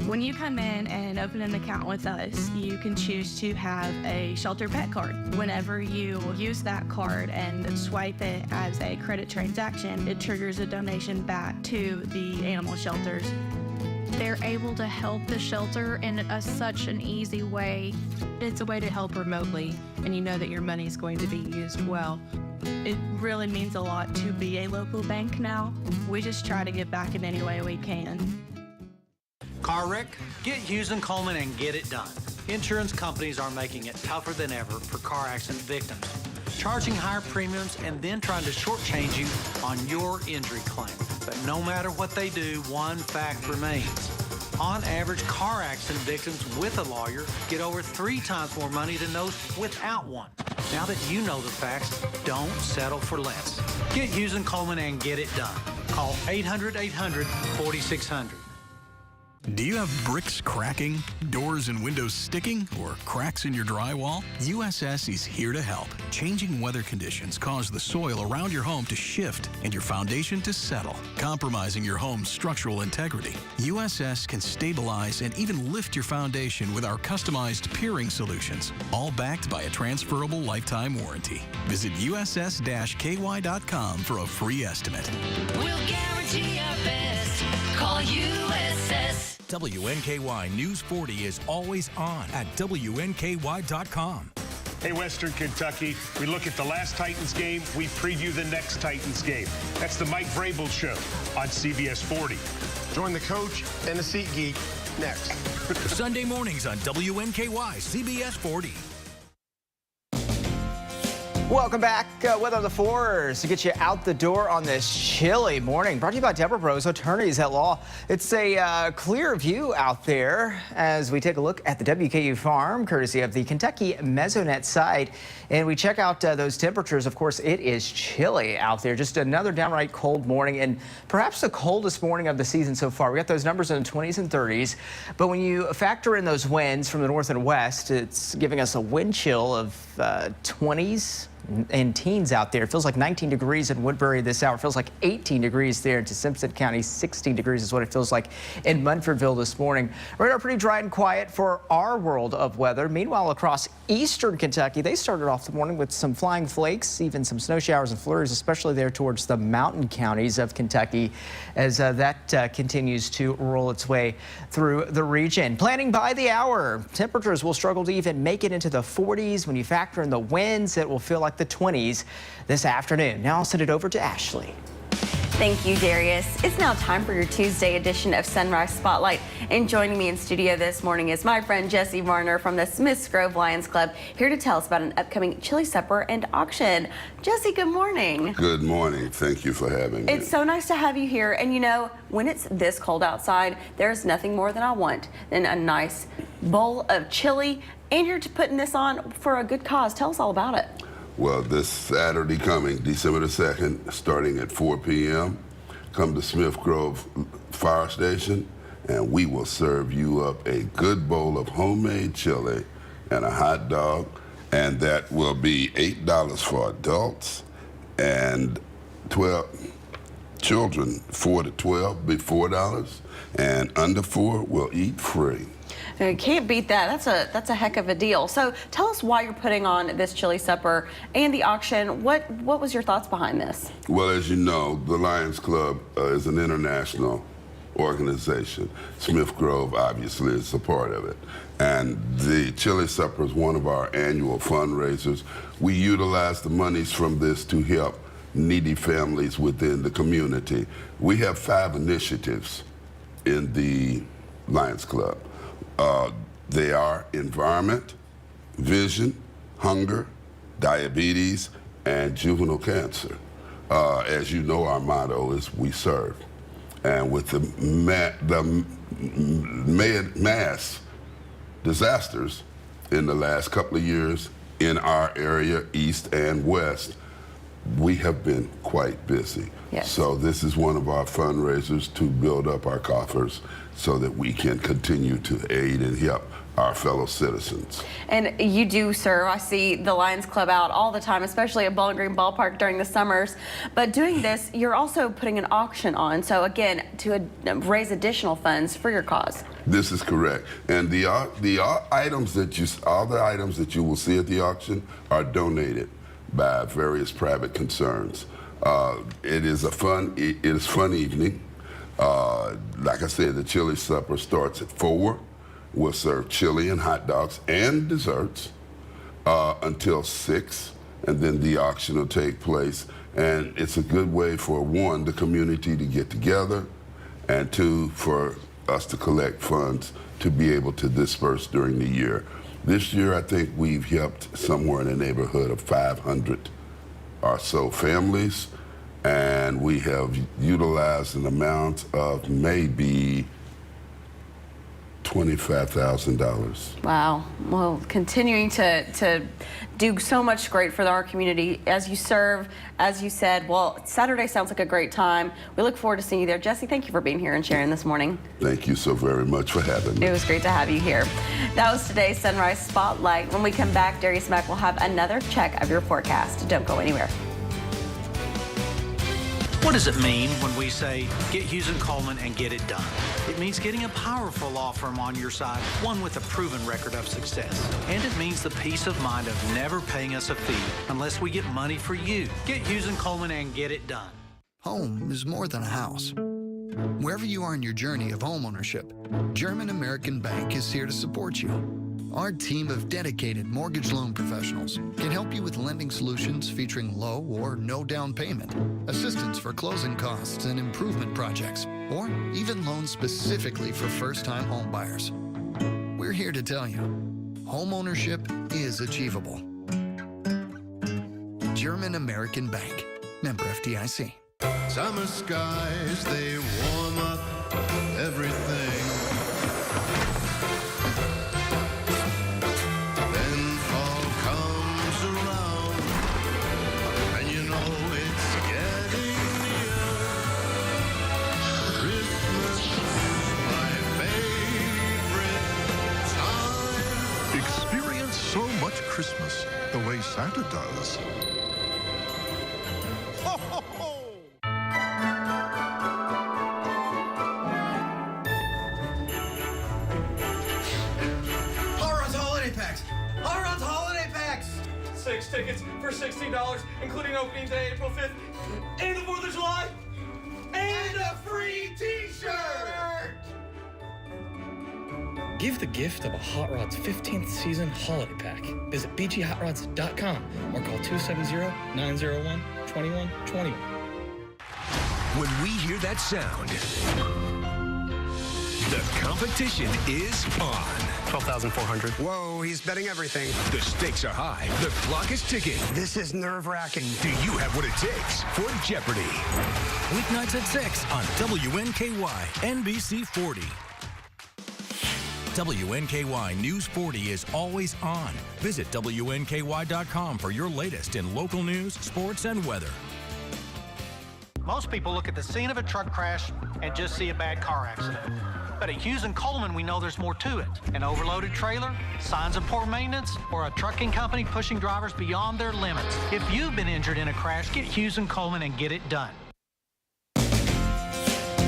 When you come in and open an account with us, you can choose to have a shelter pet card. Whenever you use that card and swipe it as a credit transaction, it triggers a donation back to the animal shelters. They're able to help the shelter in such an easy way. It's a way to help remotely, and you know that your money is going to be used well. It really means a lot to be a local bank now. We just try to give back in any way we can. Car wreck? Get Hughes & Coleman and get it done. Insurance companies are making it tougher than ever for car accident victims, charging higher premiums and then trying to shortchange you on your injury claim. But no matter what they do, one fact remains. On average, car accident victims with a lawyer get over 3 times more money than those without one. Now that you know the facts, don't settle for less. Get Hughes & Coleman and get it done. Call 800-800-4600. Do you have bricks cracking, doors and windows sticking, or cracks in your drywall? USS is here to help. Changing weather conditions cause the soil around your home to shift and your foundation to settle, compromising your home's structural integrity. USS can stabilize and even lift your foundation with our customized piering solutions, all backed by a transferable lifetime warranty. Visit USS-KY.com for a free estimate. We'll guarantee our best. Call USS. WNKY News 40 is always on at WNKY.com. Hey, Western Kentucky, we look at the last Titans game, we preview the next Titans game. That's the Mike Vrabel Show on CBS 40. Join the coach and the seat geek next. Sunday mornings on WNKY, CBS 40. Welcome back. Weather on the fours to get you out the door on this chilly morning. Brought to you by Deborah Bros, attorneys at law. It's a clear view out there as we take a look at the WKU farm, courtesy of the Kentucky Mesonet site. And we check out those temperatures. Of course, it is chilly out there. Just another downright cold morning, and perhaps the coldest morning of the season so far. We got those numbers in the 20s and 30s. But when you factor in those winds from the north and west, it's giving us a wind chill of 20s and teens out there. It feels like 19 degrees in Woodbury this hour. It feels like 18 degrees there into Simpson County. 16 degrees is what it feels like in Munfordville this morning. Radar pretty dry and quiet for our world of weather. Meanwhile, across eastern Kentucky, they started off the morning with some flying flakes, even some snow showers and flurries, especially there towards the mountain counties of Kentucky, as that continues to roll its way through the region. Planning by the hour, temperatures will struggle to even make it into the 40s. When you factor in the winds, it will feel like the 20s this afternoon. Now I'll send it over to Ashley. Thank you, Darius. It's now time for your Tuesday edition of Sunrise Spotlight. And joining me in studio this morning is my friend Jesse Varner from the Smiths Grove Lions Club, here to tell us about an upcoming chili supper and auction. Jesse, good morning. Good morning. Thank you for having me. It's so nice to have you here. And you know, when it's this cold outside, there's nothing more than I want than a nice bowl of chili. And you're putting this on for a good cause. Tell us all about it. Well, this Saturday coming, December the 2nd, starting at 4 p.m., come to Smith Grove Fire Station, and we will serve you up a good bowl of homemade chili and a hot dog, and that will be $8 for adults, and 12 children, 4 to 12, be $4, and under 4 will eat free. You can't beat that. That's a heck of a deal. So tell us why you're putting on this chili supper and the auction. What was your thoughts behind this? Well, as you know, the Lions Club is an international organization. Smith Grove obviously is a part of it. And the chili supper is one of our annual fundraisers. We utilize the monies from this to help needy families within the community. We have 5 initiatives in the Lions Club. They are environment, vision, hunger, diabetes, and juvenile cancer. As you know, our motto is we serve. And with the mass disasters in the last couple of years in our area, east and west, we have been quite busy. Yes. So this is one of our fundraisers to build up our coffers so that we can continue to aid and help our fellow citizens. And you do serve. I see the Lions Club out all the time, especially at Bowling Green Ballpark during the summers. But doing this, you're also putting an auction on. So again, to raise additional funds for your cause. This is correct. And the items that all the items that you will see at the auction are donated by various private concerns. It is fun evening. Like I said, the chili supper starts at 4. We'll serve chili and hot dogs and desserts until 6, and then the auction will take place. And it's a good way for, 1, the community to get together, and 2, for us to collect funds to be able to disperse during the year. This year, I think we've helped somewhere in the neighborhood of 500 or so families, and we have utilized an amount of maybe $25,000. Wow. Well, continuing to do so much great for our community as you serve, as you said. Well, Saturday sounds like a great time. We look forward to seeing you there. Jesse, thank you for being here and sharing this morning. Thank you so very much for having me. It was great to have you here. That was today's Sunrise Spotlight. When we come back, Darius Mack will have another check of your forecast. Don't go anywhere. What does it mean when we say, get Hughes & Coleman and get it done? It means getting a powerful law firm on your side, one with a proven record of success. And it means the peace of mind of never paying us a fee unless we get money for you. Get Hughes & Coleman and get it done. Home is more than a house. Wherever you are in your journey of homeownership, German American Bank is here to support you. Our team of dedicated mortgage loan professionals can help you with lending solutions featuring low or no down payment, assistance for closing costs and improvement projects, or even loans specifically for first-time home buyers. We're here to tell you, homeownership is achievable. German American Bank, member FDIC. Summer skies, they warm up everything. Then fall comes around, and you know it's getting near. Christmas is my favorite time. Experience so much Christmas the way Santa does. Tickets for $16, including opening day, April 5th, and the 4th of July, and a free t-shirt! Give the gift of a Hot Rods 15th season holiday pack. Visit bghotrods.com or call 270-901-2121. When we hear that sound, the competition is on. 12,400. Whoa, he's betting everything. The stakes are high. The clock is ticking. This is nerve-wracking. Do you have what it takes for Jeopardy? Weeknights at 6 on WNKY, NBC 40. WNKY News 40 is always on. Visit WNKY.com for your latest in local news, sports, and weather. Most people look at the scene of a truck crash and just see a bad car accident. But at Hughes & Coleman, we know there's more to it. An overloaded trailer, signs of poor maintenance, or a trucking company pushing drivers beyond their limits. If you've been injured in a crash, get Hughes & Coleman and get it done.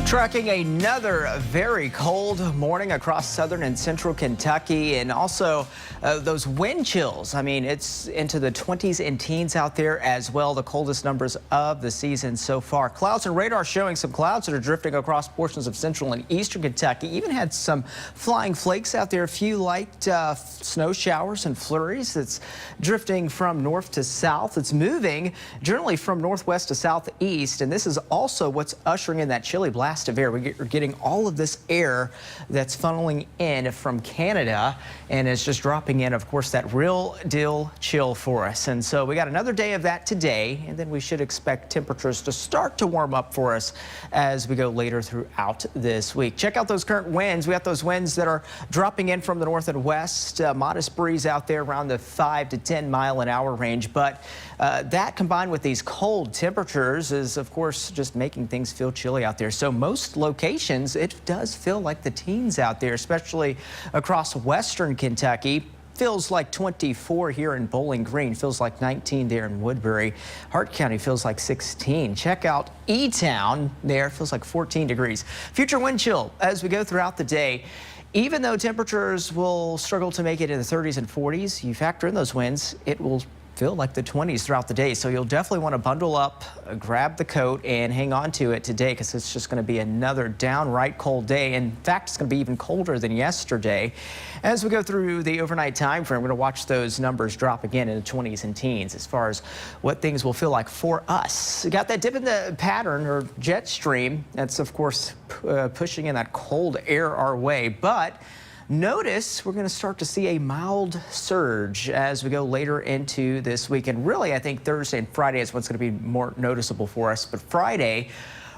Tracking another very cold morning across southern and central Kentucky, and also those wind chills. I mean, it's into the 20s and teens out there as well, the coldest numbers of the season so far. Clouds and radar showing some clouds that are drifting across portions of central and eastern Kentucky. Even had some flying flakes out there, a few light snow showers and flurries. It's drifting from north to south. It's moving generally from northwest to southeast, and this is also what's ushering in that chilly blast of air. We're getting all of this air that's funneling in from Canada, and it's just dropping in, of course, that real deal chill for us. And so we got another day of that today, and then we should expect temperatures to start to warm up for us as we go later throughout this week. Check out those current winds. We got those winds that are dropping in from the north and west. Modest breeze out there around the 5 to 10 mile an hour range, but that combined with these cold temperatures is, of course, just making things feel chilly out there. So most locations, it does feel like the teens out there, especially across western Kentucky. Feels like 24 here in Bowling Green. Feels like 19 there in Woodbury. Hart County feels like 16. Check out E-Town there. Feels like 14 degrees. Future wind chill as we go throughout the day. Even though temperatures will struggle to make it in the 30s and 40s, you factor in those winds, it will feel like the 20s throughout the day. So you'll definitely want to bundle up, grab the coat, and hang on to it today, because it's just going to be another downright cold day. In fact, it's going to be even colder than yesterday. As we go through the overnight time frame, we're going to watch those numbers drop again in the 20s and teens as far as what things will feel like for us. We got that dip in the pattern or jet stream. That's, of course, pushing in that cold air our way. But notice we're going to start to see a mild surge as we go later into this week. And really, I think Thursday and Friday is what's going to be more noticeable for us. But Friday,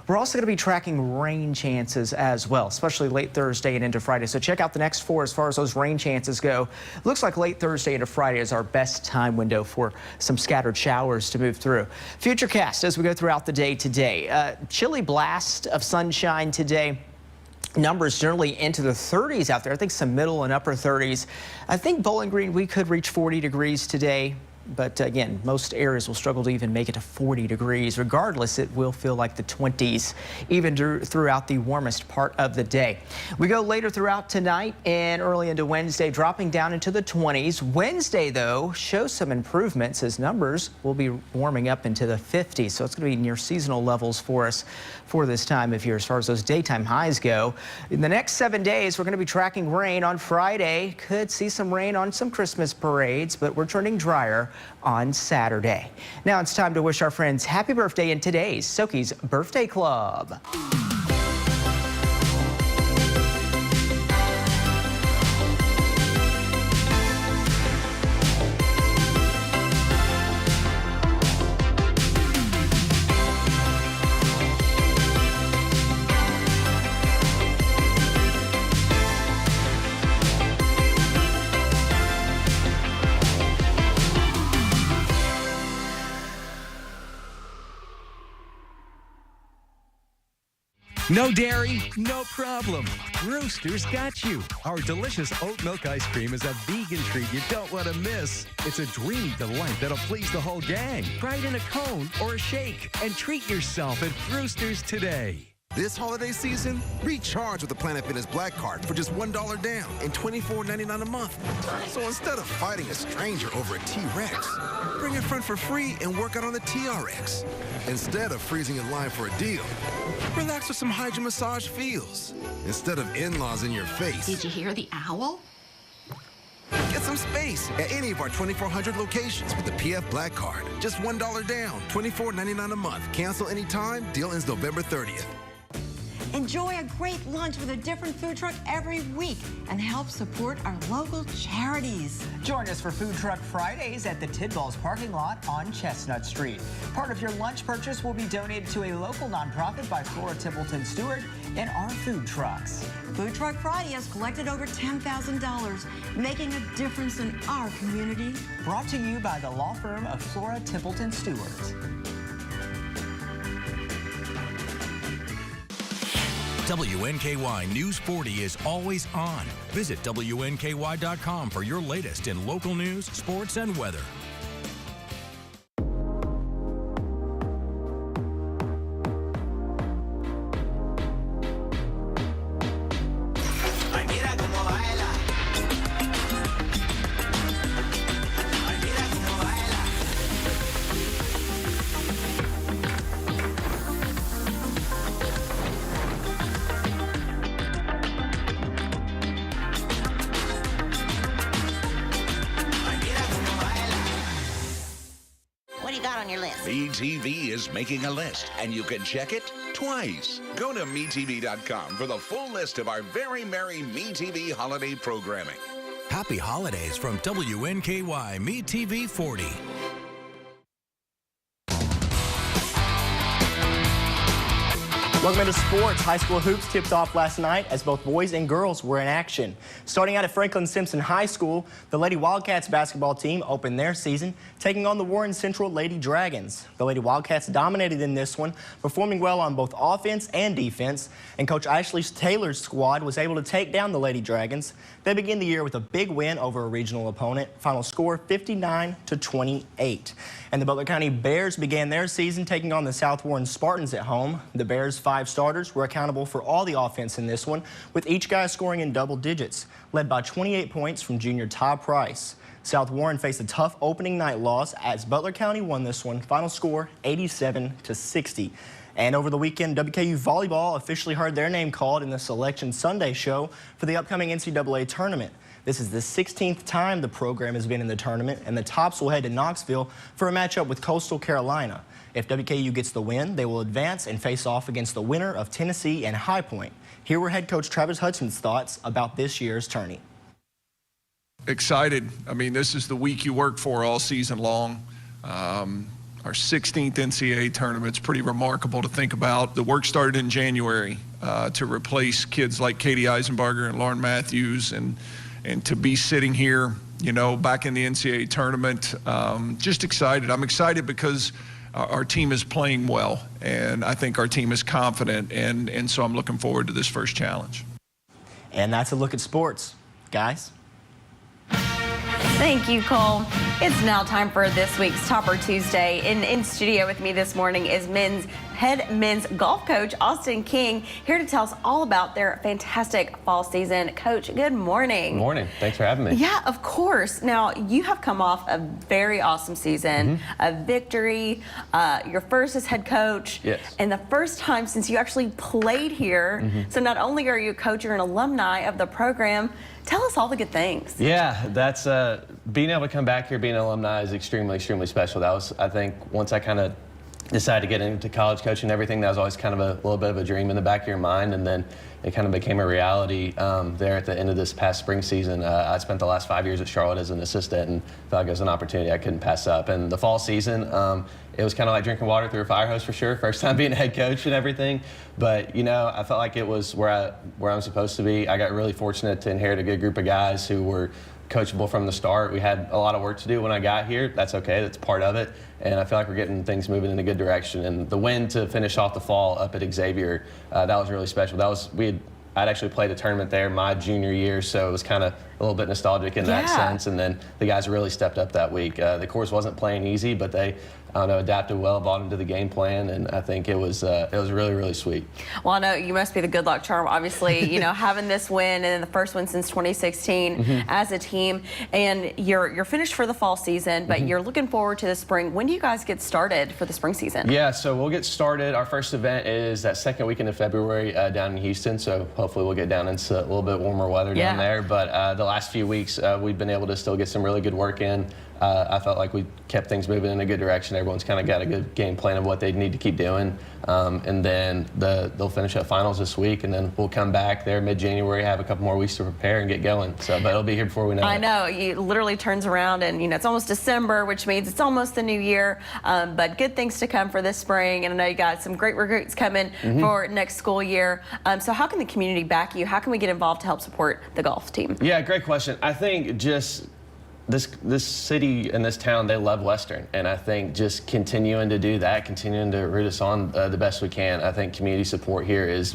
We're also going to be tracking rain chances as well, especially late Thursday and into Friday. So check out the next 4 as far as those rain chances go. Looks like late Thursday into Friday is our best time window for some scattered showers to move through. Futurecast as we go throughout the day today. Chilly blast of sunshine today. Numbers generally into the 30s out there. I think some middle and upper 30s. I think Bowling Green, we could reach 40 degrees today. But again, most areas will struggle to even make it to 40 degrees. Regardless, it will feel like the 20s even throughout the warmest part of the day. We go later throughout tonight and early into Wednesday, dropping down into the 20s. Wednesday, though, shows some improvements as numbers will be warming up into the 50s. So it's going to be near seasonal levels for us for this time of year as far as those daytime highs go. In the next 7 days, we're going to be tracking rain on Friday. Could see some rain on some Christmas parades, but we're turning drier on Saturday. Now it's time to wish our friends happy birthday in today's Soki's Birthday Club. No dairy, no problem. Rooster's got you. Our delicious oat milk ice cream is a vegan treat you don't want to miss. It's a dreamy delight that'll please the whole gang. Try it in a cone or a shake and treat yourself at Rooster's today. This holiday season, recharge with the Planet Fitness Black Card for just $1 down and $24.99 a month. So instead of fighting a stranger over a T-Rex, bring a friend for free and work out on the TRX. Instead of freezing in line for a deal, relax with some Hydra Massage feels. Instead of in-laws in your face. Did you hear the owl? Get some space at any of our 2,400 locations with the PF Black Card. Just $1 down, $24.99 a month. Cancel anytime. Deal ends November 30th. Enjoy a great lunch with a different food truck every week and help support our local charities. Join us for Food Truck Fridays at the Tidballs parking lot on Chestnut Street. Part of your lunch purchase will be donated to a local nonprofit by Flora Templeton Stewart and our food trucks. Food Truck Friday has collected over $10,000, making a difference in our community. Brought to you by the law firm of Flora Templeton Stewart. WNKY News 40 is always on. Visit WNKY.com for your latest in local news, sports, and weather. MeTV is making a list, and you can check it twice. Go to MeTV.com for the full list of our very merry MeTV holiday programming. Happy holidays from WNKY MeTV 40. Welcome into sports. High school hoops tipped off last night as both boys and girls were in action. Starting out at Franklin Simpson High School, the Lady Wildcats basketball team opened their season taking on the Warren Central Lady Dragons. The Lady Wildcats dominated in this one, performing well on both offense and defense, and Coach Ashley Taylor's squad was able to take down the Lady Dragons. They begin the year with a big win over a regional opponent. Final score 59-28. And the Butler County Bears began their season taking on the South Warren Spartans at home. The Bears' 5 starters were accountable for all the offense in this one, with each guy scoring in double digits, led by 28 points from junior Todd Price. South Warren faced a tough opening night loss as Butler County won this one. Final score 87-60. And over the weekend, WKU Volleyball officially heard their name called in the Selection Sunday show for the upcoming NCAA tournament. This is the 16th time the program has been in the tournament, and the Tops will head to Knoxville for a matchup with Coastal Carolina. If WKU gets the win, they will advance and face off against the winner of Tennessee and High Point. Here were head coach Travis Hudson's thoughts about this year's tourney. Excited. I mean, this is the week you work for all season long. our 16th NCAA tournament. It's pretty remarkable to think about. The work started in January to replace kids like Katie Eisenbarger and Lauren Matthews, and to be sitting here, you know, back in the NCAA tournament, just excited. I'm excited because our team is playing well, and I think our team is confident, and so I'm looking forward to this first challenge. And that's a look at sports, guys. Thank you, Cole. It's now time for this week's Topper Tuesday. In studio with me this morning is head men's golf coach Austin King, here to tell us all about their fantastic fall season. Coach, good morning. Good morning. Thanks for having me. Yeah, of course. Now, you have come off a very awesome season, a victory, your first as head coach, yes, and the first time since you actually played here. So not only are you a coach, you're an alumni of the program. Tell us all the good things. Yeah, that's being able to come back here, being an alumni is extremely, extremely special. That was, I think, once I kind of decided to get into college coaching and everything, that was always kind of a little bit of a dream in the back of your mind, and then it kind of became a reality there at the end of this past spring season. I spent the last 5 years at Charlotte as an assistant, and felt like it was an opportunity I couldn't pass up. And the fall season, it was kind of like drinking water through a fire hose for sure. First time being a head coach and everything, but you know, I felt like it was where I'm supposed to be. I got really fortunate to inherit a good group of guys who were coachable from the start. We had a lot of work to do when I got here. That's okay. That's part of it. And I feel like we're getting things moving in a good direction. And the win to finish off the fall up at Xavier, that was really special. I'd actually played a tournament there my junior year, so it was kind of a little bit nostalgic in that sense. And then the guys really stepped up that week. The course wasn't playing easy, but they adapted well, bought into the game plan, and I think it was really, really sweet. Well, I know you must be the good luck charm, obviously, you know, having this win and then the first one since 2016 as a team, and you're finished for the fall season, but you're looking forward to the spring. When do you guys get started for the spring season? Yeah, so we'll get started. Our first event is that second weekend of February down in Houston, so hopefully we'll get down into a little bit warmer weather down there. But the last few weeks, we've been able to still get some really good work in. I felt like we kept things moving in a good direction. Everyone's kind of got a good game plan of what they need to keep doing. And then they'll finish up finals this week, and then we'll come back there mid-January, have a couple more weeks to prepare and get going. So, but it'll be here before we know it. I know. It literally turns around and, you know, it's almost December, which means it's almost the new year. But good things to come for this spring. And I know you got some great recruits coming for next school year. So how can the community back you? How can we get involved to help support the golf team? Yeah, great question. I think just this city and this town, they love Western, and I think just continuing to do that, continuing to root us on the best we can. I think community support here is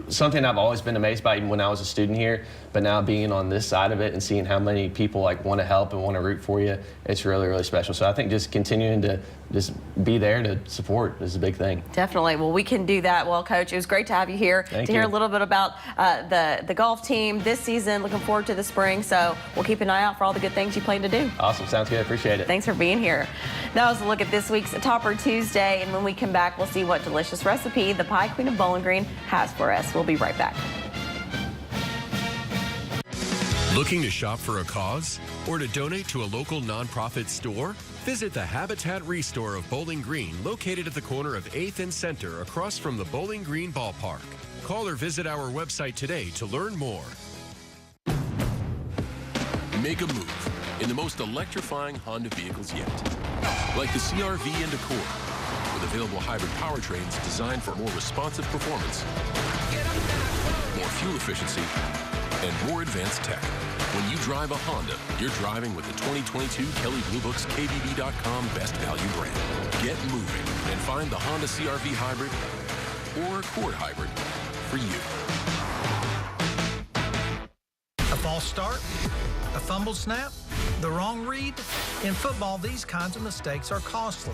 something I've always been amazed by, even when I was a student here, but now being on this side of it and seeing how many people like want to help and want to root for you, it's really, really special. So I think just continuing to just be there to support is a big thing. Definitely. Well, we can do that. Well, Coach, it was great to have you here to hear a little bit about the golf team this season. Looking forward to the spring, so we'll keep an eye out for all the good things you plan to do. Awesome. Sounds good. Appreciate it. Thanks for being here. That was a look at this week's Topper Tuesday, and when we come back, we'll see what delicious recipe the Pie Queen of Bowling Green has for us. We'll be right back. Looking to shop for a cause or to donate to a local nonprofit store? Visit the Habitat Restore of Bowling Green, located at the corner of 8th and Center across from the Bowling Green Ballpark. Call or visit our website today to learn more. Make a move in the most electrifying Honda vehicles yet. Like the CR-V and Accord, with available hybrid powertrains designed for more responsive performance, more fuel efficiency, and more advanced tech. When you drive a Honda, you're driving with the 2022 Kelley Blue Book's KBB.com Best Value brand. Get moving and find the Honda CR-V Hybrid or Accord Hybrid for you. A false start? A fumbled snap? The wrong read? In football, these kinds of mistakes are costly.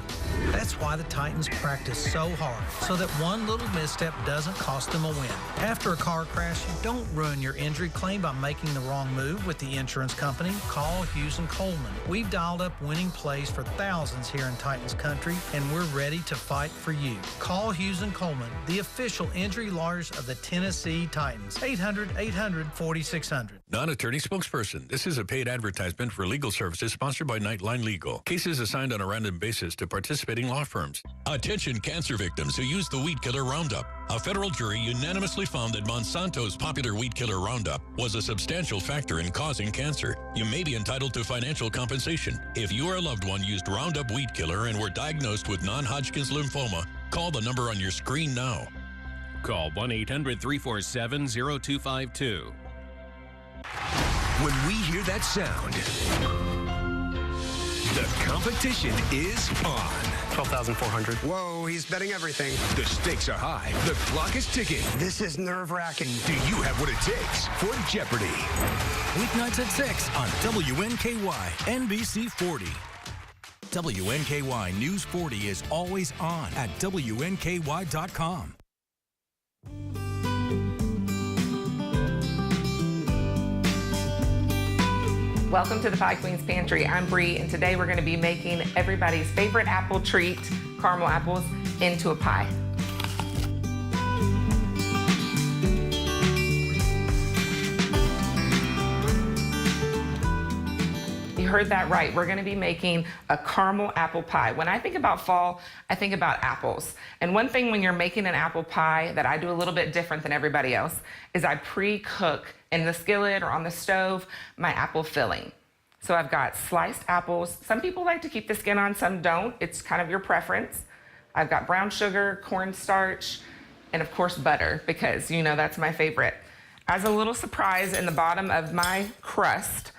That's why the Titans practice so hard, so that one little misstep doesn't cost them a win. After a car crash, don't ruin your injury claim by making the wrong move with the insurance company. Call Hughes & Coleman. We've dialed up winning plays for thousands here in Titans country, and we're ready to fight for you. Call Hughes & Coleman, the official injury lawyers of the Tennessee Titans. 800-800-4600. Non-attorney spokesperson. This is a paid advertisement for legal Legal Services sponsored by Nightline Legal. Cases assigned on a random basis to participating law firms. Attention cancer victims who use the weed killer Roundup. A federal jury unanimously found that Monsanto's popular weed killer Roundup was a substantial factor in causing cancer. You may be entitled to financial compensation. If you or a loved one used Roundup weed killer and were diagnosed with non-Hodgkin's lymphoma, call the number on your screen now. Call 1-800-347-0252. When we hear that sound, the competition is on. 12,400. Whoa, he's betting everything. The stakes are high. The clock is ticking. This is nerve-wracking. Do you have what it takes for Jeopardy? Weeknights at 6 on WNKY, NBC 40. WNKY News 40 is always on at WNKY.com. Welcome to the Pie Queen's Pantry. I'm Bree, and today we're going to be making everybody's favorite apple treat, caramel apples, into a pie. You heard that right. We're going to be making a caramel apple pie. When I think about fall, I think about apples. And one thing when you're making an apple pie that I do a little bit different than everybody else is I pre-cook in the skillet or on the stove my apple filling. So I've got sliced apples. Some people like to keep the skin on, some don't. It's kind of your preference. I've got brown sugar, cornstarch, and of course butter, because you know that's my favorite. As a little surprise, in the bottom of my crust,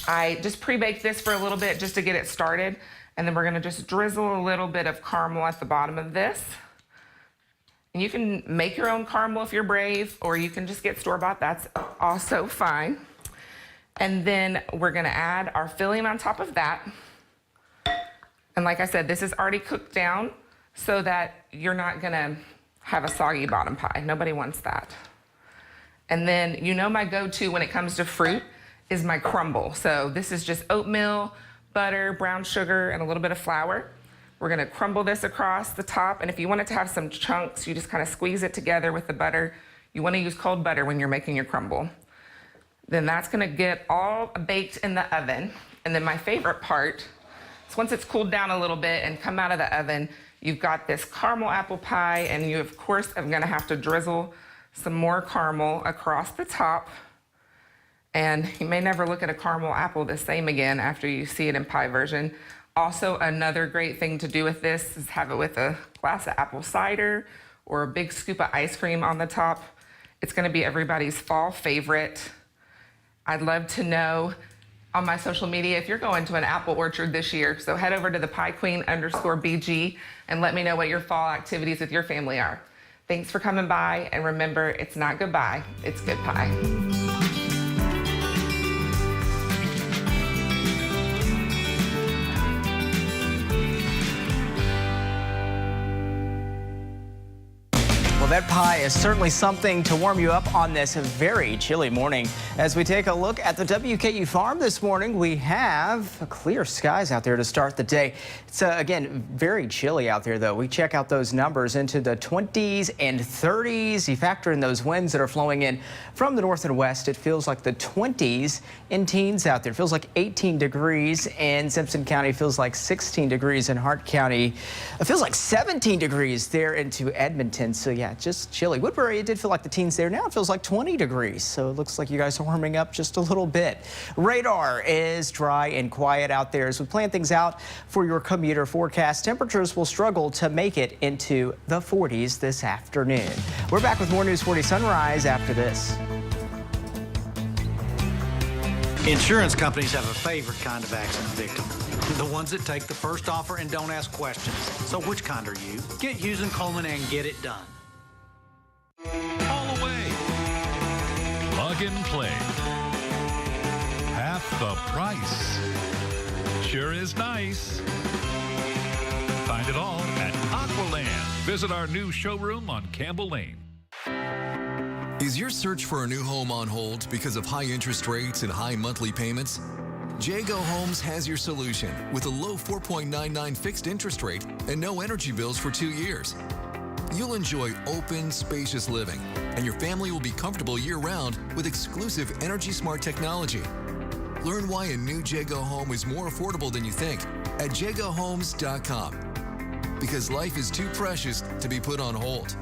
I just pre-baked this for a little bit just to get it started. And then we're gonna just drizzle a little bit of caramel at the bottom of this. And you can make your own caramel if you're brave, or you can just get store-bought, that's also fine. And then we're gonna add our filling on top of that. And like I said, this is already cooked down so that you're not gonna have a soggy bottom pie. Nobody wants that. And then you know my go-to when it comes to fruit is my crumble. So this is just oatmeal, butter, brown sugar, and a little bit of flour. We're gonna crumble this across the top, and if you want it to have some chunks, you just kind of squeeze it together with the butter. You wanna use cold butter when you're making your crumble. Then that's gonna get all baked in the oven. And then my favorite part is once it's cooled down a little bit and come out of the oven, you've got this caramel apple pie, and you of course are gonna have to drizzle some more caramel across the top. And you may never look at a caramel apple the same again after you see it in pie version. Also, another great thing to do with this is have it with a glass of apple cider or a big scoop of ice cream on the top. It's gonna be everybody's fall favorite. I'd love to know on my social media if you're going to an apple orchard this year. So head over to the piequeen_BG and let me know what your fall activities with your family are. Thanks for coming by, and remember, it's not goodbye, it's good pie. That pie is certainly something to warm you up on this very chilly morning. As we take a look at the WKU farm this morning, we have clear skies out there to start the day. It's again very chilly out there though. We check out those numbers into the 20s and 30s. You factor in those winds that are flowing in from the north and west. It feels like the 20s in teens out there. It feels like 18 degrees in Simpson County. It feels like 16 degrees in Hart County. It feels like 17 degrees there into Edmonton. So yeah, just chilly. Woodbury, it did feel like the teens there. Now it feels like 20 degrees. So it looks like you guys are warming up just a little bit. Radar is dry and quiet out there as we plan things out for your commuter forecast. Temperatures will struggle to make it into the 40s this afternoon. We're back with more News 40 Sunrise after this. Insurance companies have a favorite kind of accident victim. The ones that take the first offer and don't ask questions. So which kind are you? Get Hughes & Coleman and get it done. All away. Plug and play. Half the price. Sure is nice. Find it all at Aqualand. Visit our new showroom on Campbell Lane. Is your search for a new home on hold because of high interest rates and high monthly payments? Jago Homes has your solution with a low 4.99 fixed interest rate and no energy bills for 2 years. You'll enjoy open, spacious living, and your family will be comfortable year-round with exclusive Energy Smart technology. Learn why a new Jago home is more affordable than you think at jagohomes.com. Because life is too precious to be put on hold.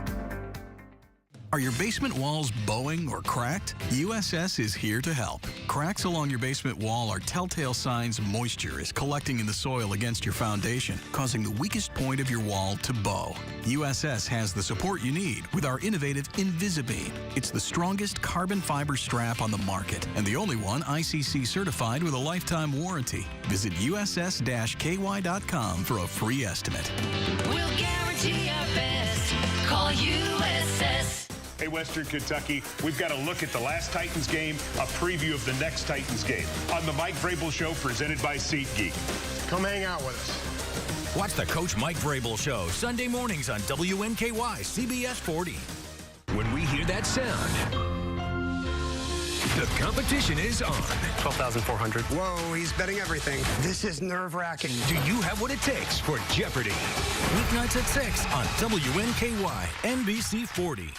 Are your basement walls bowing or cracked? USS is here to help. Cracks along your basement wall are telltale signs moisture is collecting in the soil against your foundation, causing the weakest point of your wall to bow. USS has the support you need with our innovative Invisibeam. It's the strongest carbon fiber strap on the market and the only one ICC certified with a lifetime warranty. Visit uss-ky.com for a free estimate. We'll guarantee our best. Call USS. Hey, Western Kentucky, we've got a look at the last Titans game, a preview of the next Titans game on the Mike Vrabel Show presented by SeatGeek. Come hang out with us. Watch the Coach Mike Vrabel Show Sunday mornings on WNKY CBS 40. When we hear that sound, the competition is on. 12,400. Whoa, he's betting everything. This is nerve-wracking. Do you have what it takes for Jeopardy? Weeknights at 6 on WNKY NBC 40.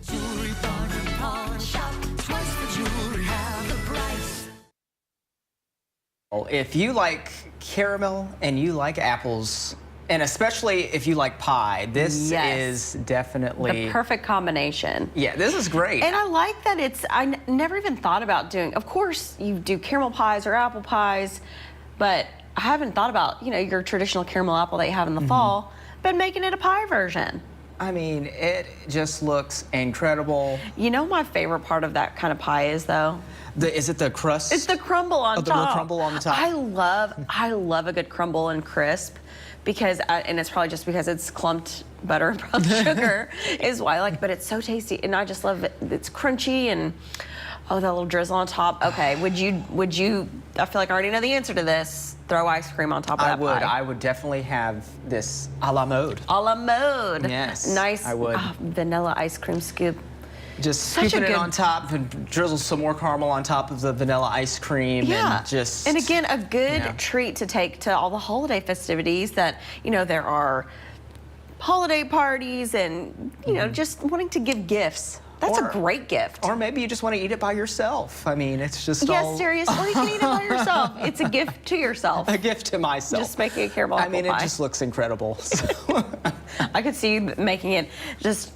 Jewelry bargain pawn shop. Twice the jewelry, half the price. If you like caramel and you like apples, and especially if you like pie, this is definitely the perfect combination. Yeah, this is great. And I like that I never even thought about doing, of course, you do caramel pies or apple pies, but I haven't thought about, your traditional caramel apple that you have in the fall, but making it a pie version. I mean, it just looks incredible. You know my favorite part of that kind of pie is, though? Is it the crust? It's the crumble on top. The real crumble on the top. I love a good crumble and crisp because, and it's probably just because it's clumped butter and brown sugar is why I like it, but it's so tasty. And I just love it. It's crunchy and, that little drizzle on top. Okay, would you, I feel like I already know the answer to this. Throw ice cream on top of that pie. I would definitely have this a la mode. A la mode. Yes. Nice I would. Vanilla ice cream scoop. Just scooping it on top and drizzle some more caramel on top of the vanilla ice cream. Yeah. And again, a good treat to take to all the holiday festivities that, there are holiday parties and, just wanting to give gifts. That's a great gift. Or maybe you just want to eat it by yourself. I mean, it's just Yes, seriously. Or you can eat it by yourself. It's a gift to yourself. A gift to myself. Just making a caramel apple pie. pie. It just looks incredible. I could see you making it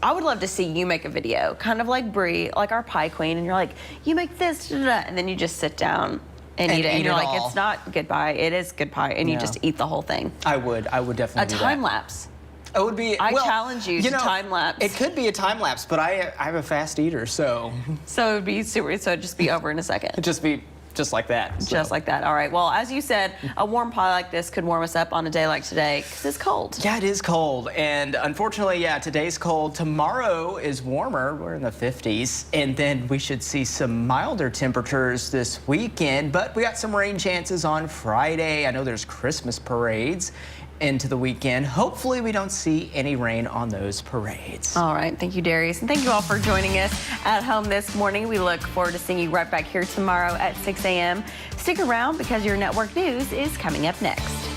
I would love to see you make a video, kind of like Brie, like our pie queen, and you're like, you make this, and then you just sit down and eat it. And you're like, it's not good pie, it is good pie, and you just eat the whole thing. I would definitely do that. A time lapse. It would be. I challenge you to time lapse. It could be a time lapse, but I'm a fast eater, so. So it'd be super. So it'd just be over in a second. It'd just be just like that. So. Just like that. All right. Well, as you said, a warm pie like this could warm us up on a day like today because it's cold. Yeah, it is cold, and unfortunately, today's cold. Tomorrow is warmer. We're in the 50s, and then we should see some milder temperatures this weekend. But we got some rain chances on Friday. I know there's Christmas parades into the weekend. Hopefully we don't see any rain on those parades. All right, thank you, Darius, and thank you all for joining us at home this morning. We look forward to seeing you right back here tomorrow at 6 a.m. Stick around because your network news is coming up next.